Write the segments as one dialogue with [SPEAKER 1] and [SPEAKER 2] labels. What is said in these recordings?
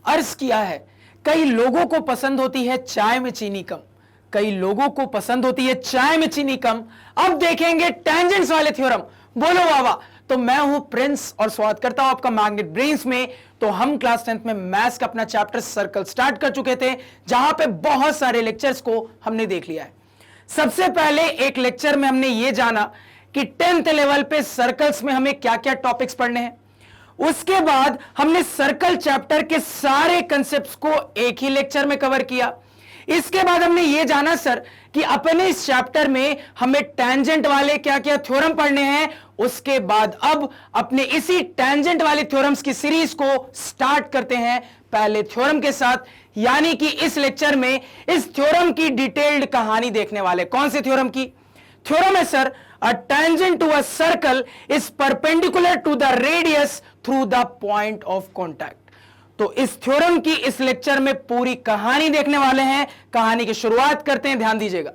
[SPEAKER 1] अर्ज किया है, कई लोगों को पसंद होती है चाय में चीनी कम, कई लोगों को पसंद होती है चाय में चीनी कम। अब देखेंगे टेंजेंट्स वाले थ्योरम। बोलो वाह वाह। तो मैं हूं प्रिंस और स्वागत करता हूं आपका मैग्नेट ब्रेन्स में। तो हम क्लास 10th में मैथ्स का अपना चैप्टर सर्कल स्टार्ट कर चुके थे, जहां पे बहुत सारे लेक्चर्स को हमने देख लिया है। सबसे पहले एक लेक्चर में हमने ये जाना कि 10th लेवल पे सर्कल्स में हमें क्या क्या टॉपिक्स पढ़ने हैं। उसके बाद हमने सर्कल चैप्टर के सारे कंसेप्ट्स को एक ही लेक्चर में कवर किया। इसके बाद हमने ये जाना सर कि अपने इस चैप्टर में हमें टेंजेंट वाले क्या क्या थ्योरम पढ़ने हैं। उसके बाद अब अपने इसी टेंजेंट वाले थ्योरम्स की सीरीज को स्टार्ट करते हैं पहले थ्योरम के साथ, यानी कि इस लेक्चर में इस थ्योरम की डिटेल्ड कहानी देखने वाले। कौन से थ्योरम की? थ्योरम है sir, a tangent to a circle is perpendicular to the radius through the point of contact। तो इस थ्योरम की इस लेक्चर में पूरी कहानी देखने वाले हैं। कहानी की शुरुआत करते हैं, ध्यान दीजिएगा।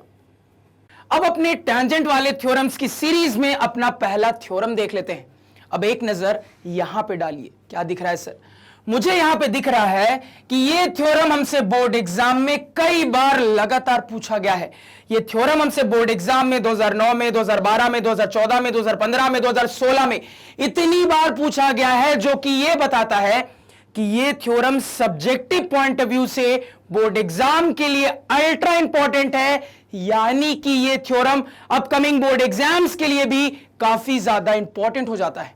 [SPEAKER 1] अब अपने टेंजेंट वाले थ्योरम्स की सीरीज में अपना पहला थ्योरम देख लेते हैं। अब एक नजर यहां पे डालिए, क्या दिख रहा है सर? मुझे यहां पे दिख रहा है कि यह थ्योरम हमसे बोर्ड एग्जाम में कई बार लगातार पूछा गया है। यह थ्योरम हमसे बोर्ड एग्जाम में 2009 में, 2012 में, 2014 में, 2015 में, 2016 में इतनी बार पूछा गया है, जो कि यह बताता है कि यह theorem subjective point of view से बोर्ड एग्जाम के लिए अल्ट्रा इंपॉर्टेंट है, यानी कि यह थ्योरम अपकमिंग बोर्ड एग्जाम्स के लिए भी काफी ज्यादा इंपॉर्टेंट हो जाता है।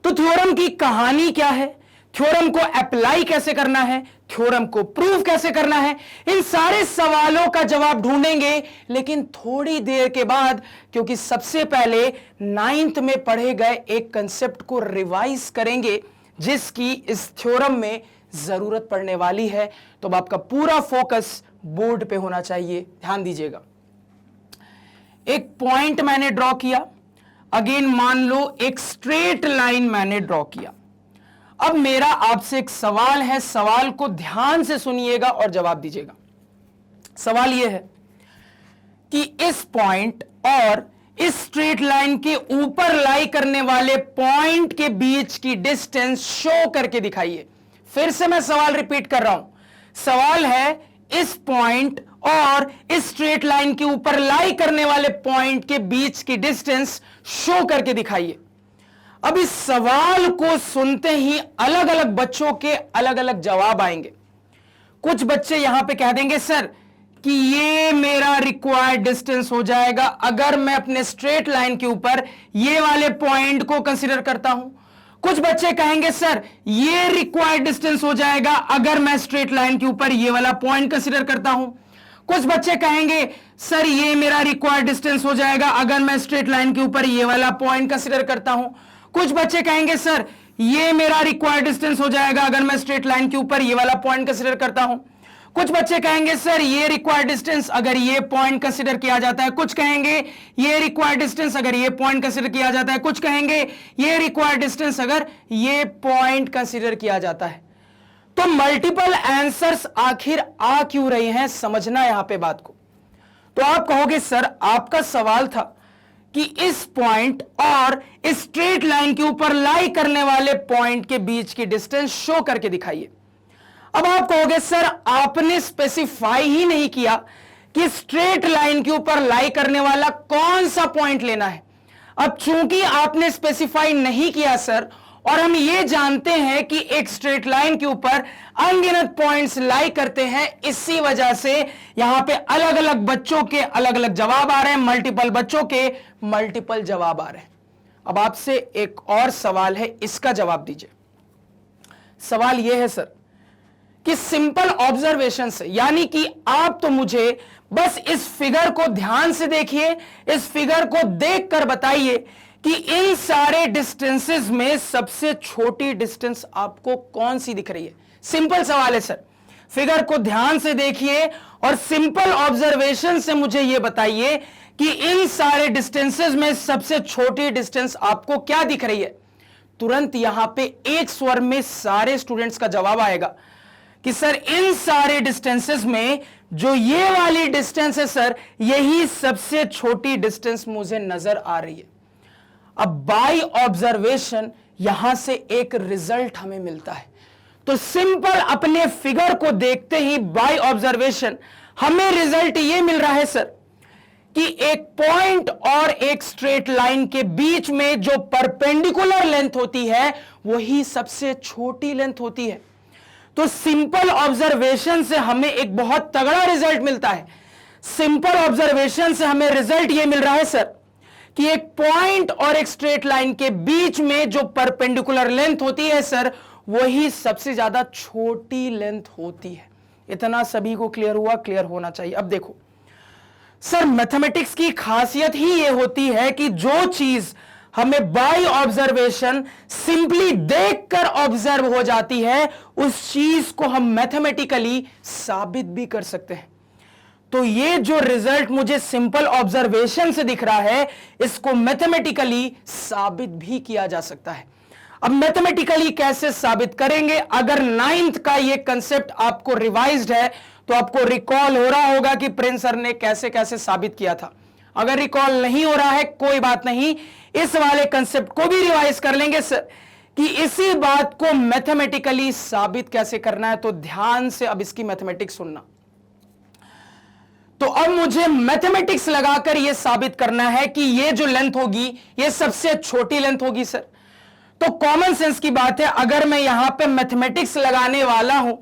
[SPEAKER 1] तो थ्योरम की कहानी क्या है, थ्योरम को अप्लाई कैसे करना है, थ्योरम को प्रूव कैसे करना है, इन सारे सवालों का जवाब ढूंढेंगे, लेकिन थोड़ी देर के बाद, क्योंकि सबसे पहले 9th में पढ़े गए एक कंसेप्ट को रिवाइज करेंगे, जिसकी इस थ्योरम में जरूरत पड़ने वाली है। तो अब आपका पूरा फोकस बोर्ड पे होना चाहिए, ध्यान दीजिएगा। एक पॉइंट मैंने ड्रॉ किया, अगेन मान लो एक स्ट्रेट लाइन मैंने ड्रॉ किया। अब मेरा आपसे एक सवाल है, सवाल को ध्यान से सुनिएगा और जवाब दीजिएगा। सवाल यह है कि इस पॉइंट और इस स्ट्रेट लाइन के ऊपर लाई करने वाले पॉइंट के बीच की डिस्टेंस शो करके दिखाइए। फिर से मैं सवाल रिपीट कर रहा हूं। सवाल है, इस पॉइंट और इस स्ट्रेट लाइन के ऊपर लाई करने वाले पॉइंट के बीच की डिस्टेंस शो करके दिखाइए। अब इस सवाल को सुनते ही अलग अलग बच्चों के अलग अलग जवाब आएंगे। कुछ बच्चे यहां पे कह देंगे सर कि ये मेरा रिक्वायर्ड डिस्टेंस हो जाएगा अगर मैं अपने स्ट्रेट लाइन के ऊपर ये वाले पॉइंट को कंसीडर करता हूं। कुछ बच्चे कहेंगे सर ये रिक्वायर्ड डिस्टेंस हो जाएगा अगर मैं स्ट्रेट लाइन के ऊपर ये वाला पॉइंट कंसीडर करता हूं। कुछ बच्चे कहेंगे सर ये मेरा रिक्वायर्ड डिस्टेंस हो जाएगा अगर मैं स्ट्रेट लाइन के ऊपर ये वाला पॉइंट कंसीडर करता हूं। कुछ बच्चे कहेंगे सर ये मेरा रिक्वायर्ड डिस्टेंस हो जाएगा अगर मैं स्ट्रेट लाइन के ऊपर ये वाला पॉइंट कंसीडर करता हूं। कुछ बच्चे कहेंगे सर ये रिक्वायर्ड डिस्टेंस अगर ये पॉइंट कंसीडर किया जाता है। कुछ कहेंगे ये रिक्वायर्ड डिस्टेंस अगर ये पॉइंट कंसीडर किया जाता है। कुछ कहेंगे ये रिक्वायर्ड डिस्टेंस अगर ये पॉइंट कंसीडर किया जाता है। तो मल्टीपल आंसर्स आखिर आ क्यों रहे हैं, समझना यहां पे बात को। तो आप कहोगे सर आपका सवाल था कि इस पॉइंट और इस स्ट्रेट लाइन के ऊपर लाई करने वाले पॉइंट के बीच की डिस्टेंस शो करके दिखाइए। अब आप कहोगे सर आपने स्पेसिफाई ही नहीं किया कि स्ट्रेट लाइन के ऊपर लाई करने वाला कौन सा पॉइंट लेना है। अब चूंकि आपने स्पेसिफाई नहीं किया सर, और हम ये जानते हैं कि एक स्ट्रेट लाइन के ऊपर अनगिनत पॉइंट्स लाई करते हैं, इसी वजह से यहां पे अलग अलग बच्चों के अलग अलग जवाब आ रहे हैं, मल्टीपल बच्चों के मल्टीपल जवाब आ रहे हैं। अब आपसे एक और सवाल है, इसका जवाब दीजिए। सवाल यह है सर कि सिंपल ऑब्जर्वेशन से, यानी कि आप तो मुझे बस इस फिगर को ध्यान से देखिए, इस फिगर को देखकर बताइए कि इन सारे डिस्टेंसेस में सबसे छोटी डिस्टेंस आपको कौन सी दिख रही है। सिंपल सवाल है सर, फिगर को ध्यान से देखिए और सिंपल ऑब्जर्वेशन से मुझे यह बताइए कि इन सारे डिस्टेंसेस में सबसे छोटी डिस्टेंस आपको क्या दिख रही है। तुरंत यहां पे एक स्वर में सारे स्टूडेंट्स का जवाब आएगा कि सर इन सारे डिस्टेंसेस में जो ये वाली डिस्टेंस है सर, यही सबसे छोटी डिस्टेंस मुझे नजर आ रही है। अब बाय ऑब्जर्वेशन यहां से एक रिजल्ट हमें मिलता है। तो सिंपल अपने फिगर को देखते ही बाय ऑब्जर्वेशन हमें रिजल्ट ये मिल रहा है सर कि एक पॉइंट और एक स्ट्रेट लाइन के बीच में जो परपेंडिकुलर लेंथ होती है वही सबसे छोटी लेंथ होती है। तो सिंपल ऑब्जर्वेशन से हमें एक बहुत तगड़ा रिजल्ट मिलता है। सिंपल ऑब्जर्वेशन से हमें रिजल्ट यह मिल रहा है सर कि एक पॉइंट और एक स्ट्रेट लाइन के बीच में जो परपेंडिकुलर लेंथ होती है सर वही सबसे ज्यादा छोटी लेंथ होती है। इतना सभी को क्लियर हुआ? क्लियर होना चाहिए। अब देखो सर, मैथमेटिक्स की खासियत ही यह होती है कि जो चीज हमें बाय ऑब्जर्वेशन सिंपली देखकर ऑब्जर्व हो जाती है उस चीज को हम मैथमेटिकली साबित भी कर सकते हैं। तो ये जो रिजल्ट मुझे सिंपल ऑब्जर्वेशन से दिख रहा है इसको मैथमेटिकली साबित भी किया जा सकता है। अब मैथमेटिकली कैसे साबित करेंगे? अगर 9th का ये कंसेप्ट आपको रिवाइज्ड है तो आपको रिकॉल हो रहा होगा कि प्रिंस सर ने कैसे कैसे साबित किया था। अगर रिकॉल नहीं हो रहा है कोई बात नहीं, इस वाले कंसेप्ट को भी रिवाइज कर लेंगे सर कि इसी बात को मैथमेटिकली साबित कैसे करना है। तो ध्यान से अब इसकी मैथमेटिक्स सुनना। तो अब मुझे मैथमेटिक्स लगाकर यह साबित करना है कि यह जो लेंथ होगी यह सबसे छोटी लेंथ होगी सर। तो कॉमन सेंस की बात है, अगर मैं यहां पे मैथमेटिक्स लगाने वाला हूं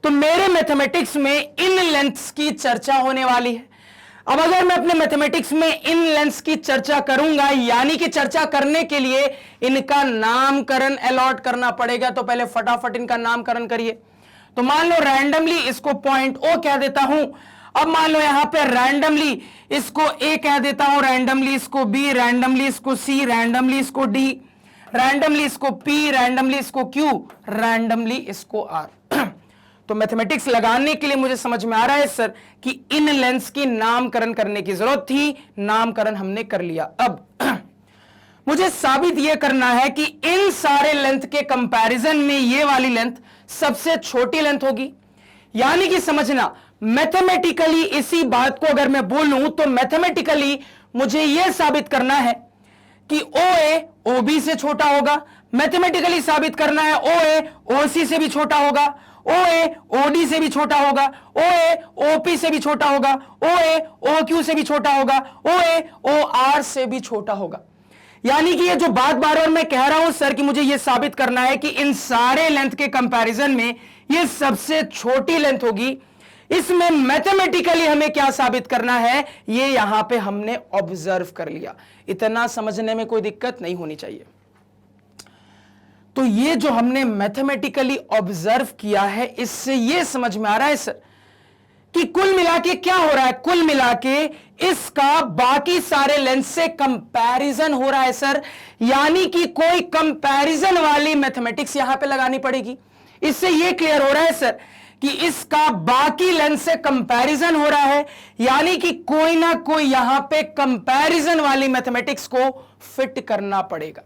[SPEAKER 1] तो मेरे मैथमेटिक्स में इन लेंथ्स की चर्चा होने वाली है। अब अगर मैं अपने मैथमेटिक्स में इन लेंथ्स की चर्चा करूंगा, यानी कि चर्चा करने के लिए इनका नामकरण अलॉट करना पड़ेगा। तो पहले फटाफट इनका नामकरण करिए। तो मान लो रैंडमली इसको पॉइंट ओ कह देता हूं। अब मान लो यहां पे रैंडमली इसको ए कह देता हूं, रैंडमली इसको बी, रैंडमली इसको सी, रैंडमली इसको डी, रैंडमली इसको पी, रैंडमली इसको क्यू, रैंडमली इसको आर। तो मैथमेटिक्स लगाने के लिए मुझे समझ में आ रहा है सर कि इन लेंथ्स की नामकरण करने की जरूरत थी। नामकरण हमने कर लिया। अब मुझे साबित यह करना है कि इन सारे लेंथ के कंपैरिजन में ये वाली लेंथ सबसे छोटी लेंथ होगी। यानी कि समझना, मैथमेटिकली इसी बात को अगर मैं बोलूं तो मैथमेटिकली मुझे यह साबित करना है कि OA OB से छोटा होगा। मैथमेटिकली साबित करना है OA OC से भी छोटा होगा, OA OD से भी छोटा होगा, OA OP से भी छोटा होगा, OA OQ से भी छोटा होगा, OA OR से भी छोटा होगा। यानी कि ये जो बात बार बार मैं कह रहा हूं सर कि मुझे ये साबित करना है कि इन सारे लेंथ के कंपैरिजन में ये सबसे छोटी लेंथ होगी। इसमें मैथमेटिकली हमें क्या साबित करना है ये यहां पे हमने ऑब्जर्व कर लिया। इतना समझने में कोई दिक्कत नहीं होनी चाहिए। तो ये जो हमने मैथमेटिकली ऑब्जर्व किया है इससे ये समझ में आ रहा है सर कि कुल मिलाके क्या हो रहा है, कुल मिलाके इसका बाकी सारे लेंथ से कंपैरिजन हो रहा है सर। यानी कि कोई कंपैरिजन वाली मैथमेटिक्स यहां पे लगानी पड़ेगी। इससे ये क्लियर हो रहा है सर कि इसका बाकी लेंथ से कंपैरिजन हो रहा है, यानी कि कोई ना कोई यहां पे कंपैरिजन वाली मैथमेटिक्स को फिट करना पड़ेगा।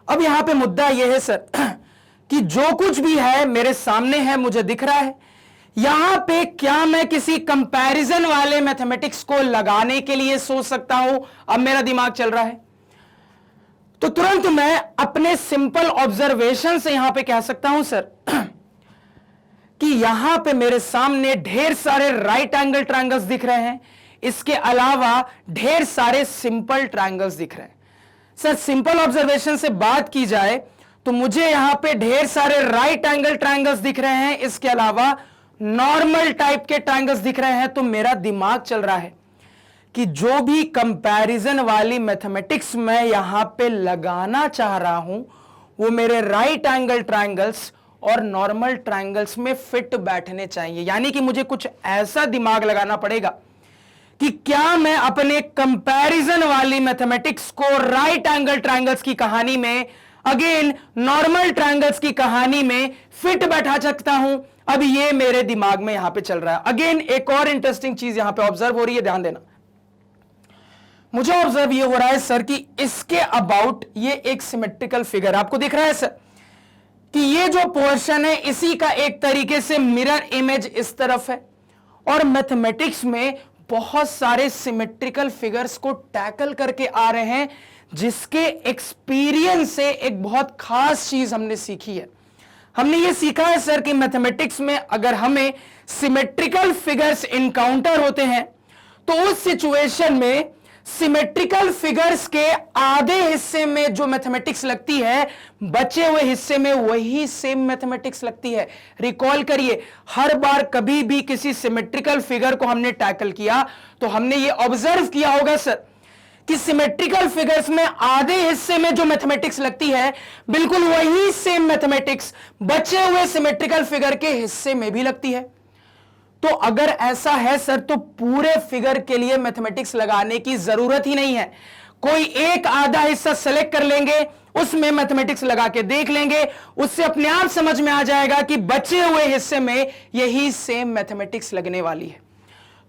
[SPEAKER 1] अब यहां पे मुद्दा यह है सर कि जो कुछ भी है मेरे सामने है, मुझे दिख रहा है। यहां पे क्या मैं किसी कंपैरिजन वाले मैथमेटिक्स को लगाने के लिए सोच सकता हूं? अब मेरा दिमाग चल रहा है तो तुरंत मैं अपने सिंपल ऑब्जर्वेशन से यहां पे कह सकता हूं सर कि यहां पे मेरे सामने ढेर सारे राइट एंगल ट्रायंगल्स दिख रहे हैं। इसके अलावा ढेर सारे सिंपल ट्रायंगल्स दिख रहे हैं। सर सिंपल ऑब्जर्वेशन से बात की जाए तो मुझे यहां पे ढेर सारे राइट एंगल ट्रायंगल्स दिख रहे हैं। इसके अलावा नॉर्मल टाइप के ट्रायंगल्स दिख रहे हैं। तो मेरा दिमाग चल रहा है कि जो भी कंपैरिजन वाली मैथमेटिक्स मैं यहां पे लगाना चाह रहा हूं वो मेरे राइट एंगल ट्रायंगल्स और नॉर्मल ट्रायंगल्स में फिट बैठने चाहिए। यानी कि मुझे कुछ ऐसा दिमाग लगाना पड़ेगा कि क्या मैं अपने कंपैरिजन वाली मैथमेटिक्स को राइट एंगल ट्रायंगल्स की कहानी में, अगेन नॉर्मल ट्रायंगल्स की कहानी में फिट बैठा सकता हूं। अब ये मेरे दिमाग में यहां पे चल रहा है। अगेन एक और इंटरेस्टिंग चीज यहां पे ऑब्जर्व हो रही है, ध्यान देना। मुझे ऑब्जर्व ये हो रहा है सर कि इसके अबाउट ये एक सिमेट्रिकल फिगर आपको दिख रहा है सर कि ये जो पोर्शन है इसी का एक तरीके से मिरर इमेज इस तरफ है। और मैथमेटिक्स में बहुत सारे सिमेट्रिकल फिगर्स को टैकल करके आ रहे हैं जिसके एक्सपीरियंस से एक बहुत खास चीज हमने सीखी है। हमने ये सीखा है सर कि मैथमेटिक्स में अगर हमें सिमेट्रिकल फिगर्स इनकाउंटर होते हैं तो उस सिचुएशन में सिमेट्रिकल फिगर्स के आधे हिस्से में जो मैथमेटिक्स लगती है, बचे हुए हिस्से में वही सेम मैथमेटिक्स लगती है। रिकॉल करिए, हर बार कभी भी किसी सिमेट्रिकल फिगर को हमने टैकल किया तो हमने ये ऑब्जर्व किया होगा सर कि सिमेट्रिकल फिगर्स में आधे हिस्से में जो मैथमेटिक्स लगती है, बिल्कुल वही सेम मैथमेटिक्स बचे हुए सिमेट्रिकल फिगर के हिस्से में भी लगती है। तो अगर ऐसा है सर तो पूरे फिगर के लिए मैथमेटिक्स लगाने की जरूरत ही नहीं है। कोई एक आधा हिस्सा सेलेक्ट कर लेंगे, उसमें मैथमेटिक्स लगा के देख लेंगे, उससे अपने आप समझ में आ जाएगा कि बचे हुए हिस्से में यही सेम मैथमेटिक्स लगने वाली है।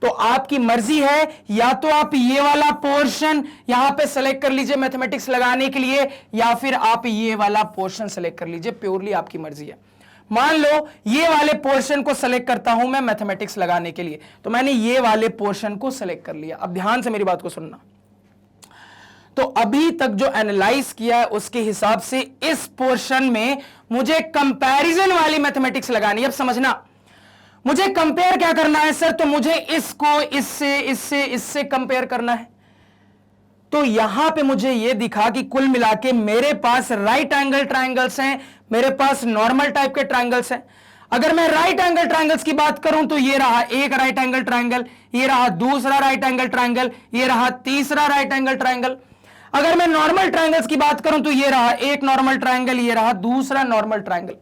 [SPEAKER 1] तो आपकी मर्जी है, या तो आप ये वाला पोर्शन यहां पे सेलेक्ट कर लीजिए मैथमेटिक्स लगाने के लिए, या फिर आप ये वाला पोर्शन सेलेक्ट कर लीजिए, प्योरली आपकी मर्जी है। मान लो ये वाले पोर्शन को सेलेक्ट करता हूं मैं मैथमेटिक्स लगाने के लिए, तो मैंने ये वाले पोर्शन को सेलेक्ट कर लिया। अब ध्यान से मेरी बात को सुनना। तो अभी तक जो एनालाइज किया है उसके हिसाब से इस पोर्शन में मुझे कंपैरिजन वाली मैथमेटिक्स लगानी है। अब समझना, मुझे कंपेयर क्या करना है सर, तो मुझे इसको इससे कंपेयर करना है। तो यहां पे मुझे यह दिखा कि कुल मिला के मेरे पास राइट एंगल ट्रायंगल्स हैं, मेरे पास नॉर्मल टाइप के ट्रायंगल्स हैं। अगर मैं राइट एंगल ट्रायंगल्स की बात करूं तो ये रहा एक राइट एंगल ट्रायंगल, ये रहा दूसरा राइट एंगल ट्रायंगल, ये रहा तीसरा राइट एंगल ट्रायंगल। अगर मैं नॉर्मल ट्रायंगल्स की बात करूं तो ये रहा एक नॉर्मल ट्रायंगल, ये रहा दूसरा नॉर्मल ट्रायंगल।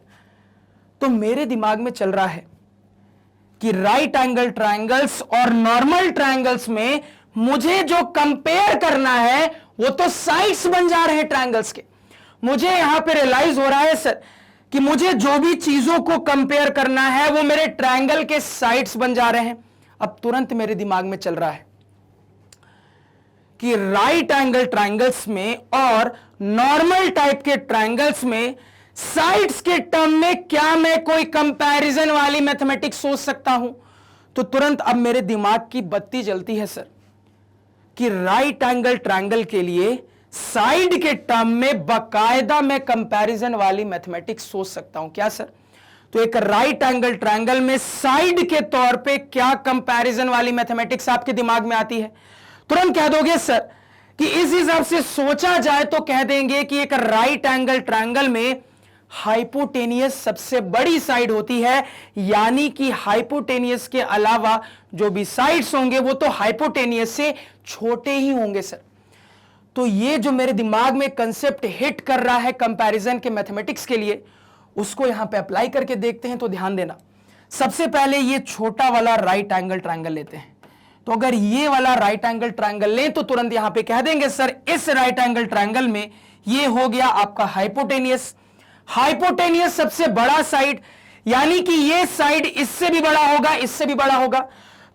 [SPEAKER 1] तो मेरे दिमाग में चल रहा है कि राइट एंगल ट्रायंगल्स और नॉर्मल ट्रायंगल्स में मुझे जो कंपेयर करना है वो तो साइड्स बन जा रहे हैं ट्रायंगल्स के। मुझे यहां पे रियलाइज हो रहा है सर कि मुझे जो भी चीजों को कंपेयर करना है वो मेरे ट्रायंगल के साइड्स बन जा रहे हैं। अब तुरंत मेरे दिमाग में चल रहा है कि राइट एंगल ट्रायंगल्स में और नॉर्मल टाइप के ट्रायंगल्स में साइड्स के टर्म में क्या मैं कोई कंपैरिजन वाली मैथमेटिक्स सोच सकता हूं। तो तुरंत अब मेरे दिमाग की बत्ती जलती है सर कि राइट एंगल ट्रायंगल के लिए साइड के टर्म में बकायदा मैं कंपैरिजन वाली मैथमेटिक्स सोच सकता हूं। क्या सर? तो एक राइट एंगल ट्रायंगल में साइड के तौर पे क्या कंपैरिजन वाली मैथमेटिक्स आपके दिमाग में आती है? तुरंत कह दोगे सर कि इस हिसाब से सोचा जाए तो कह देंगे कि एक राइट एंगल ट्रायंगल में हाइपोटेनियस सबसे बड़ी साइड होती है, यानी कि हाइपोटेनियस के अलावा जो भी साइड्स होंगे वो तो हाइपोटेनियस से छोटे ही होंगे सर। तो ये जो मेरे दिमाग में कंसेप्ट हिट कर रहा है कंपैरिजन के मैथमेटिक्स के लिए, उसको यहां पे अप्लाई करके देखते हैं। तो ध्यान देना, सबसे पहले ये छोटा वाला राइट एंगल ट्रायंगल लेते हैं। तो अगर ये वाला राइट एंगल ट्रायंगल लें तो तुरंत यहां पे कह देंगे सर इस राइट एंगल ट्रायंगल में ये हो गया आपका हाइपोटेनियस। हाइपोटेनियस सबसे बड़ा साइड, यानी कि ये साइड इससे भी बड़ा होगा, इससे भी बड़ा होगा।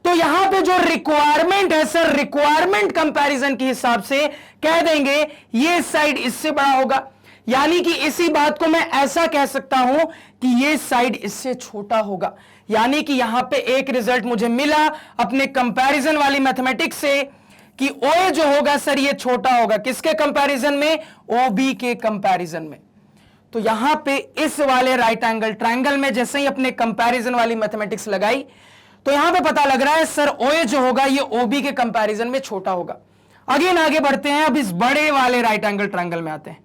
[SPEAKER 1] तो यहां पे जो रिक्वायरमेंट है सर, रिक्वायरमेंट कंपैरिजन के हिसाब से कह देंगे ये साइड इससे बड़ा होगा, यानी कि इसी बात को मैं ऐसा कह सकता हूं कि ये साइड इससे छोटा होगा। यानी कि यहां पे एक रिजल्ट मुझे मिला अपने कंपैरिजन वाली मैथमेटिक्स से कि ओ जो होगा सर ये छोटा होगा। किसके कंपैरिजन में? OB के कंपैरिजन में। तो यहां पे इस वाले राइट एंगल ट्रायंगल में जैसे ही अपने कंपैरिजन वाली मैथमेटिक्स लगाई तो यहां पे पता लग रहा है सर OA जो होगा ये OB के कंपैरिजन में छोटा होगा। अगेन आगे बढ़ते हैं, अब इस बड़े वाले राइट एंगल ट्रायंगल में आते हैं।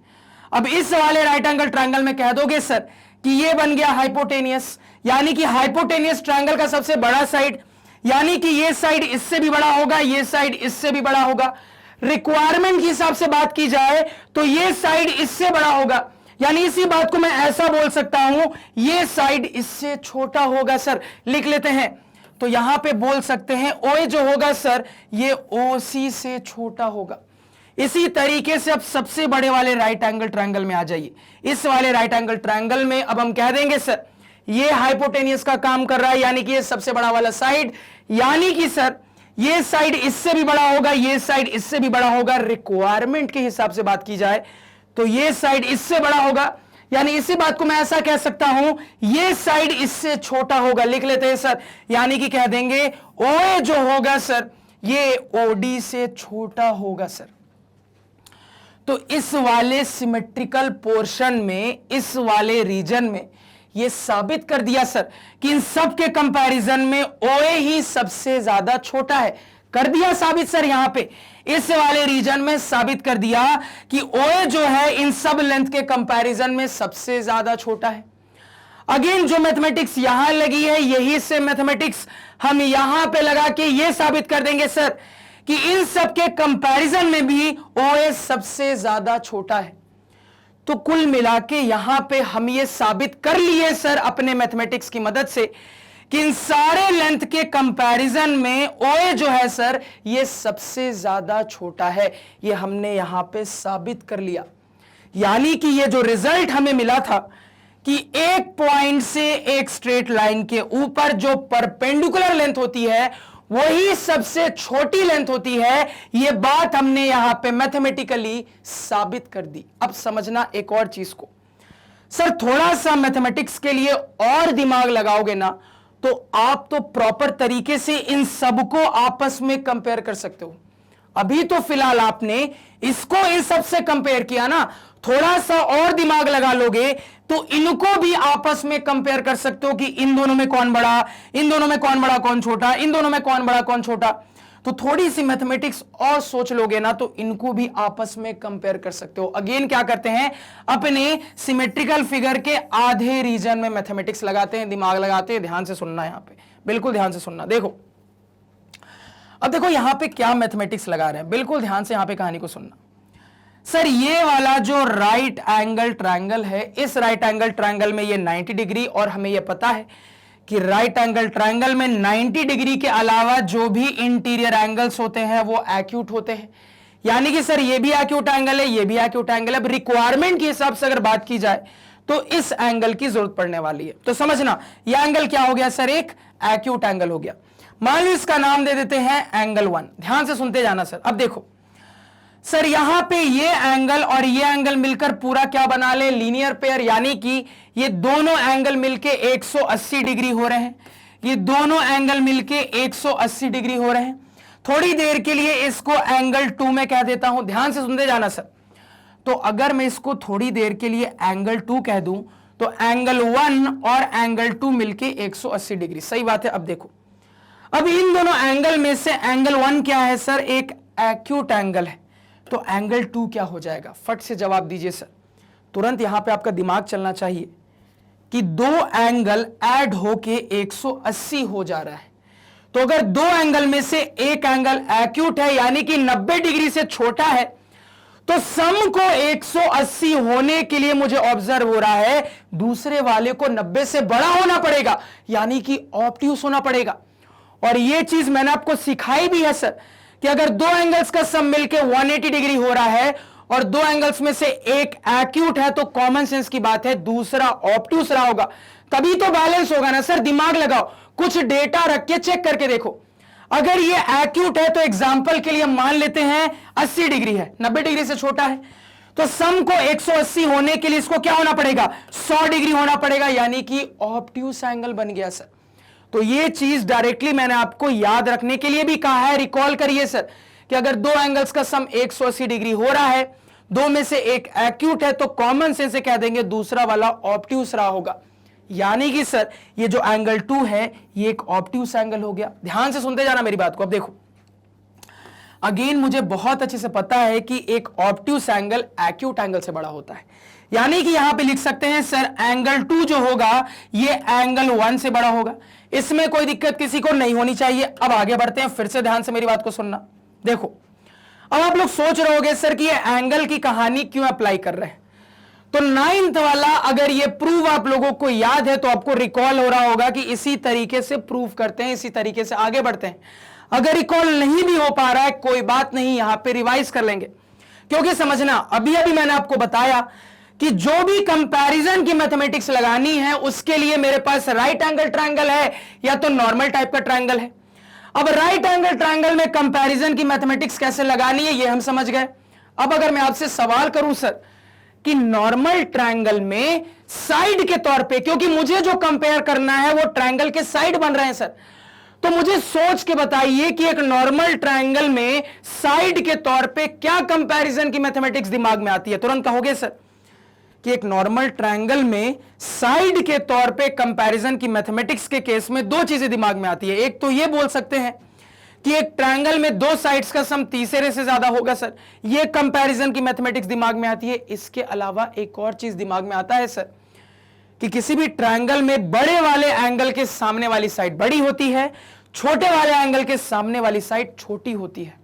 [SPEAKER 1] अब इस वाले राइट एंगल ट्रायंगल में कह दोगे सर कि ये बन गया हाइपोटेनियस, यानी कि हाइपोटेनियस ट्रायंगल का सबसे बड़ा साइड, यानी कि ये साइड इससे भी बड़ा होगा, ये साइड इससे भी बड़ा होगा। रिक्वायरमेंट के हिसाब से बात की जाए तो ये साइड इससे बड़ा होगा, यानी इसी बात को मैं ऐसा बोल सकता हूं ये साइड इससे छोटा होगा सर। लिख लेते हैं, तो यहां पे बोल सकते हैं OA जो होगा सर ये OC से छोटा होगा। इसी तरीके से अब सबसे बड़े वाले राइट एंगल ट्रायंगल में आ जाइए। इस वाले राइट एंगल ट्रायंगल में अब हम कह देंगे सर ये हाइपोटेनियस का काम कर रहा है, यानी कि ये सबसे बड़ा वाला साइड, यानी कि सर ये साइड इससे भी बड़ा होगा, ये साइड इससे भी बड़ा होगा। रिक्वायरमेंट के हिसाब से बात की जाए तो ये साइड इससे बड़ा होगा, यानी इसी बात को मैं ऐसा कह सकता हूं ये साइड इससे छोटा होगा। लिख लेते हैं सर, यानी कि कह देंगे OA जो होगा सर ये OD से छोटा होगा सर। तो इस वाले सिमेट्रिकल पोर्शन में, इस वाले रीजन में ये साबित कर दिया सर कि इन सब के कंपैरिजन में OA ही सबसे ज्यादा छोटा है। कर दिया साबित सर, यहां पे इस वाले रीजन में साबित कर दिया कि OA जो है इन सब लेंथ के कंपैरिजन में सबसे ज्यादा छोटा है। अगेन जो मैथमेटिक्स यहां लगी है यही से मैथमेटिक्स हम यहां पे लगा के ये साबित कर देंगे सर कि इन सब के कंपैरिजन में भी OA सबसे ज्यादा छोटा है। तो कुल मिला के यहां पे हम ये साबित कर लिए सर अपने मैथमेटिक्स की मदद से कि इन सारे लेंथ के कंपैरिजन में OA जो है सर ये सबसे ज्यादा छोटा है। ये हमने यहां पे साबित कर लिया। यानी कि ये जो रिजल्ट हमें मिला था कि एक पॉइंट से एक स्ट्रेट लाइन के ऊपर जो परपेंडिकुलर लेंथ होती है वही सबसे छोटी लेंथ होती है, यह बात हमने यहां पे मैथमेटिकली साबित कर दी। अब समझना एक और चीज को सर, थोड़ा सा मैथमेटिक्स के लिए और दिमाग लगाओगे ना तो आप तो प्रॉपर तरीके से इन सबको आपस में कंपेयर कर सकते हो। अभी तो फिलहाल आपने इसको इन सब से कंपेयर किया ना, थोड़ा सा और दिमाग लगा लोगे तो इनको भी आपस में कंपेयर कर सकते हो कि इन दोनों में कौन बड़ा, इन दोनों में कौन बड़ा कौन छोटा, इन दोनों में कौन बड़ा कौन छोटा। तो थोड़ी सी मैथमेटिक्स और सोच लोगे ना तो इनको भी आपस में कंपेयर कर सकते हो। अगेन क्या करते हैं, अपने सिमेट्रिकल फिगर के आधे रीजन में मैथमेटिक्स लगाते हैं, दिमाग लगाते हैं। ध्यान से सुनना, यहां पे बिल्कुल ध्यान से सुनना। देखो अब देखो यहां पे क्या मैथमेटिक्स लगा रहे हैं, बिल्कुल ध्यान से यहां पे कहानी को सुनना। सर ये वाला जो राइट एंगल ट्रायंगल है, इस राइट एंगल ट्रायंगल में ये 90 डिग्री, और हमें ये पता है कि राइट एंगल ट्रायंगल में 90 डिग्री के अलावा जो भी इंटीरियर एंगल्स होते हैं वो एक्यूट होते हैं। यानी कि सर ये भी एक्यूट एंगल है, ये भी एक्यूट एंगल है। अब रिक्वायरमेंट के हिसाब से अगर बात की जाए तो इस एंगल की जरूरत पड़ने वाली है। तो समझना यह एंगल क्या हो गया सर, एक एक्यूट एंगल हो गया। मान लो इसका नाम दे देते हैं एंगल 1। ध्यान से सुनते जाना सर। अब देखो सर यहां पे ये एंगल और ये एंगल मिलकर पूरा क्या बना ले, लीनियर पेयर। यानी कि ये दोनों एंगल मिलके 180 डिग्री हो रहे हैं, ये दोनों एंगल मिलके 180 डिग्री हो रहे हैं। थोड़ी देर के लिए इसको एंगल 2 में कह देता हूं, ध्यान से सुनते जाना सर। तो अगर मैं इसको थोड़ी देर के लिए एंगल 2 कह दूं तो एंगल 1 और एंगल 2 मिलके 180 डिग्री, सही बात है। अब देखो अब इन दोनों एंगल में से एंगल 1 क्या है सर, एक एक्यूट एंगल है। तो एंगल 2 क्या हो जाएगा, फट से जवाब दीजिए सर। तुरंत यहां पे आपका दिमाग चलना चाहिए कि दो एंगल ऐड होके 180 हो जा रहा है। तो अगर दो एंगल में से एक एंगल एक्यूट है यानी कि 90 डिग्री से छोटा है, तो सम को 180 होने के लिए मुझे ऑब्जर्व हो रहा है दूसरे वाले को 90 से बड़ा होना पड़ेगा, यानी कि ऑब्ट्यूस होना पड़ेगा। और यह चीज मैंने आपको सिखाई भी है सर कि अगर दो एंगल्स का सम मिलके 180 डिग्री हो रहा है और दो एंगल्स में से एक एक्यूट है तो कॉमन सेंस की बात है दूसरा ऑब्ट्यूस रहा होगा, तभी तो बैलेंस होगा ना सर। दिमाग लगाओ, कुछ डेटा रख के चेक करके देखो। अगर ये एक्यूट है तो एग्जांपल के लिए मान लेते हैं 80 डिग्री है, 90 डिग्री से छोटा है, तो सम को 180 होने के लिए इसको क्या होना पड़ेगा, 100 डिग्री होना पड़ेगा, यानी कि ऑब्ट्यूस एंगल बन गया सर। तो ये चीज डायरेक्टली मैंने आपको याद रखने के लिए भी कहा है, रिकॉल करिए सर कि अगर दो एंगल्स का सम 180 डिग्री हो रहा है, दो में से एक एक्यूट है, तो कॉमन सेंस से कह देंगे दूसरा वाला ऑब्ट्यूस रहा होगा। यानी कि सर ये जो एंगल 2 है ये एक ऑब्ट्यूस एंगल हो गया। ध्यान से सुनते जाना मेरी बात को। अब देखो अगेन मुझे बहुत अच्छे से पता है कि एक ऑब्ट्यूस एंगल एक्यूट एंगल से बड़ा होता है, यानी कि यहां पे लिख सकते हैं सर एंगल 2 जो होगा ये एंगल 1 से बड़ा होगा। इसमें कोई दिक्कत किसी को नहीं होनी चाहिए। अब आगे बढ़ते हैं, फिर से ध्यान से मेरी बात को सुनना। देखो अब आप लोग सोच रहे होंगे सर कि ये एंगल की कहानी क्यों अप्लाई कर रहे हैं। तो 9th वाला अगर ये प्रूव आप लोगों को याद है तो आपको रिकॉल हो रहा होगा कि इसी तरीके से प्रूव करते हैं, इसी तरीके से आगे बढ़ते हैं। अगर रिकॉल नहीं भी हो पा रहा है कोई बात नहीं, यहां पे रिवाइज कर लेंगे। क्योंकि समझना अभी अभी मैंने आपको बताया कि जो भी कंपैरिजन की मैथमेटिक्स लगानी है उसके लिए मेरे पास राइट एंगल ट्रायंगल है या तो नॉर्मल टाइप का ट्रायंगल है। अब राइट एंगल ट्रायंगल में कंपैरिजन की मैथमेटिक्स कैसे लगानी है ये हम समझ गए। अब अगर मैं आपसे सवाल करूं सर कि नॉर्मल ट्रायंगल में साइड के तौर पे, क्योंकि मुझे जो कंपेयर करना है वो ट्रायंगल के साइड बन रहे हैं सर, तो मुझे सोच के बताइए कि एक नॉर्मल ट्रायंगल में साइड के तौर पे क्या कंपैरिजन की मैथमेटिक्स दिमाग में आती है। तुरंत कहोगे सर कि एक नॉर्मल ट्रायंगल में साइड के तौर पे कंपैरिजन की मैथमेटिक्स के केस में दो चीजें दिमाग में आती है। एक तो ये बोल सकते हैं कि एक ट्रायंगल में दो साइड्स का सम तीसरे से ज्यादा होगा सर, ये कंपैरिजन की मैथमेटिक्स दिमाग में आती है। इसके अलावा एक और चीज दिमाग में आता है सर कि किसी भी ट्रायंगल में बड़े वाले एंगल के सामने वाली साइड बड़ी होती है, छोटे वाले एंगल के सामने वाली साइड छोटी होती है।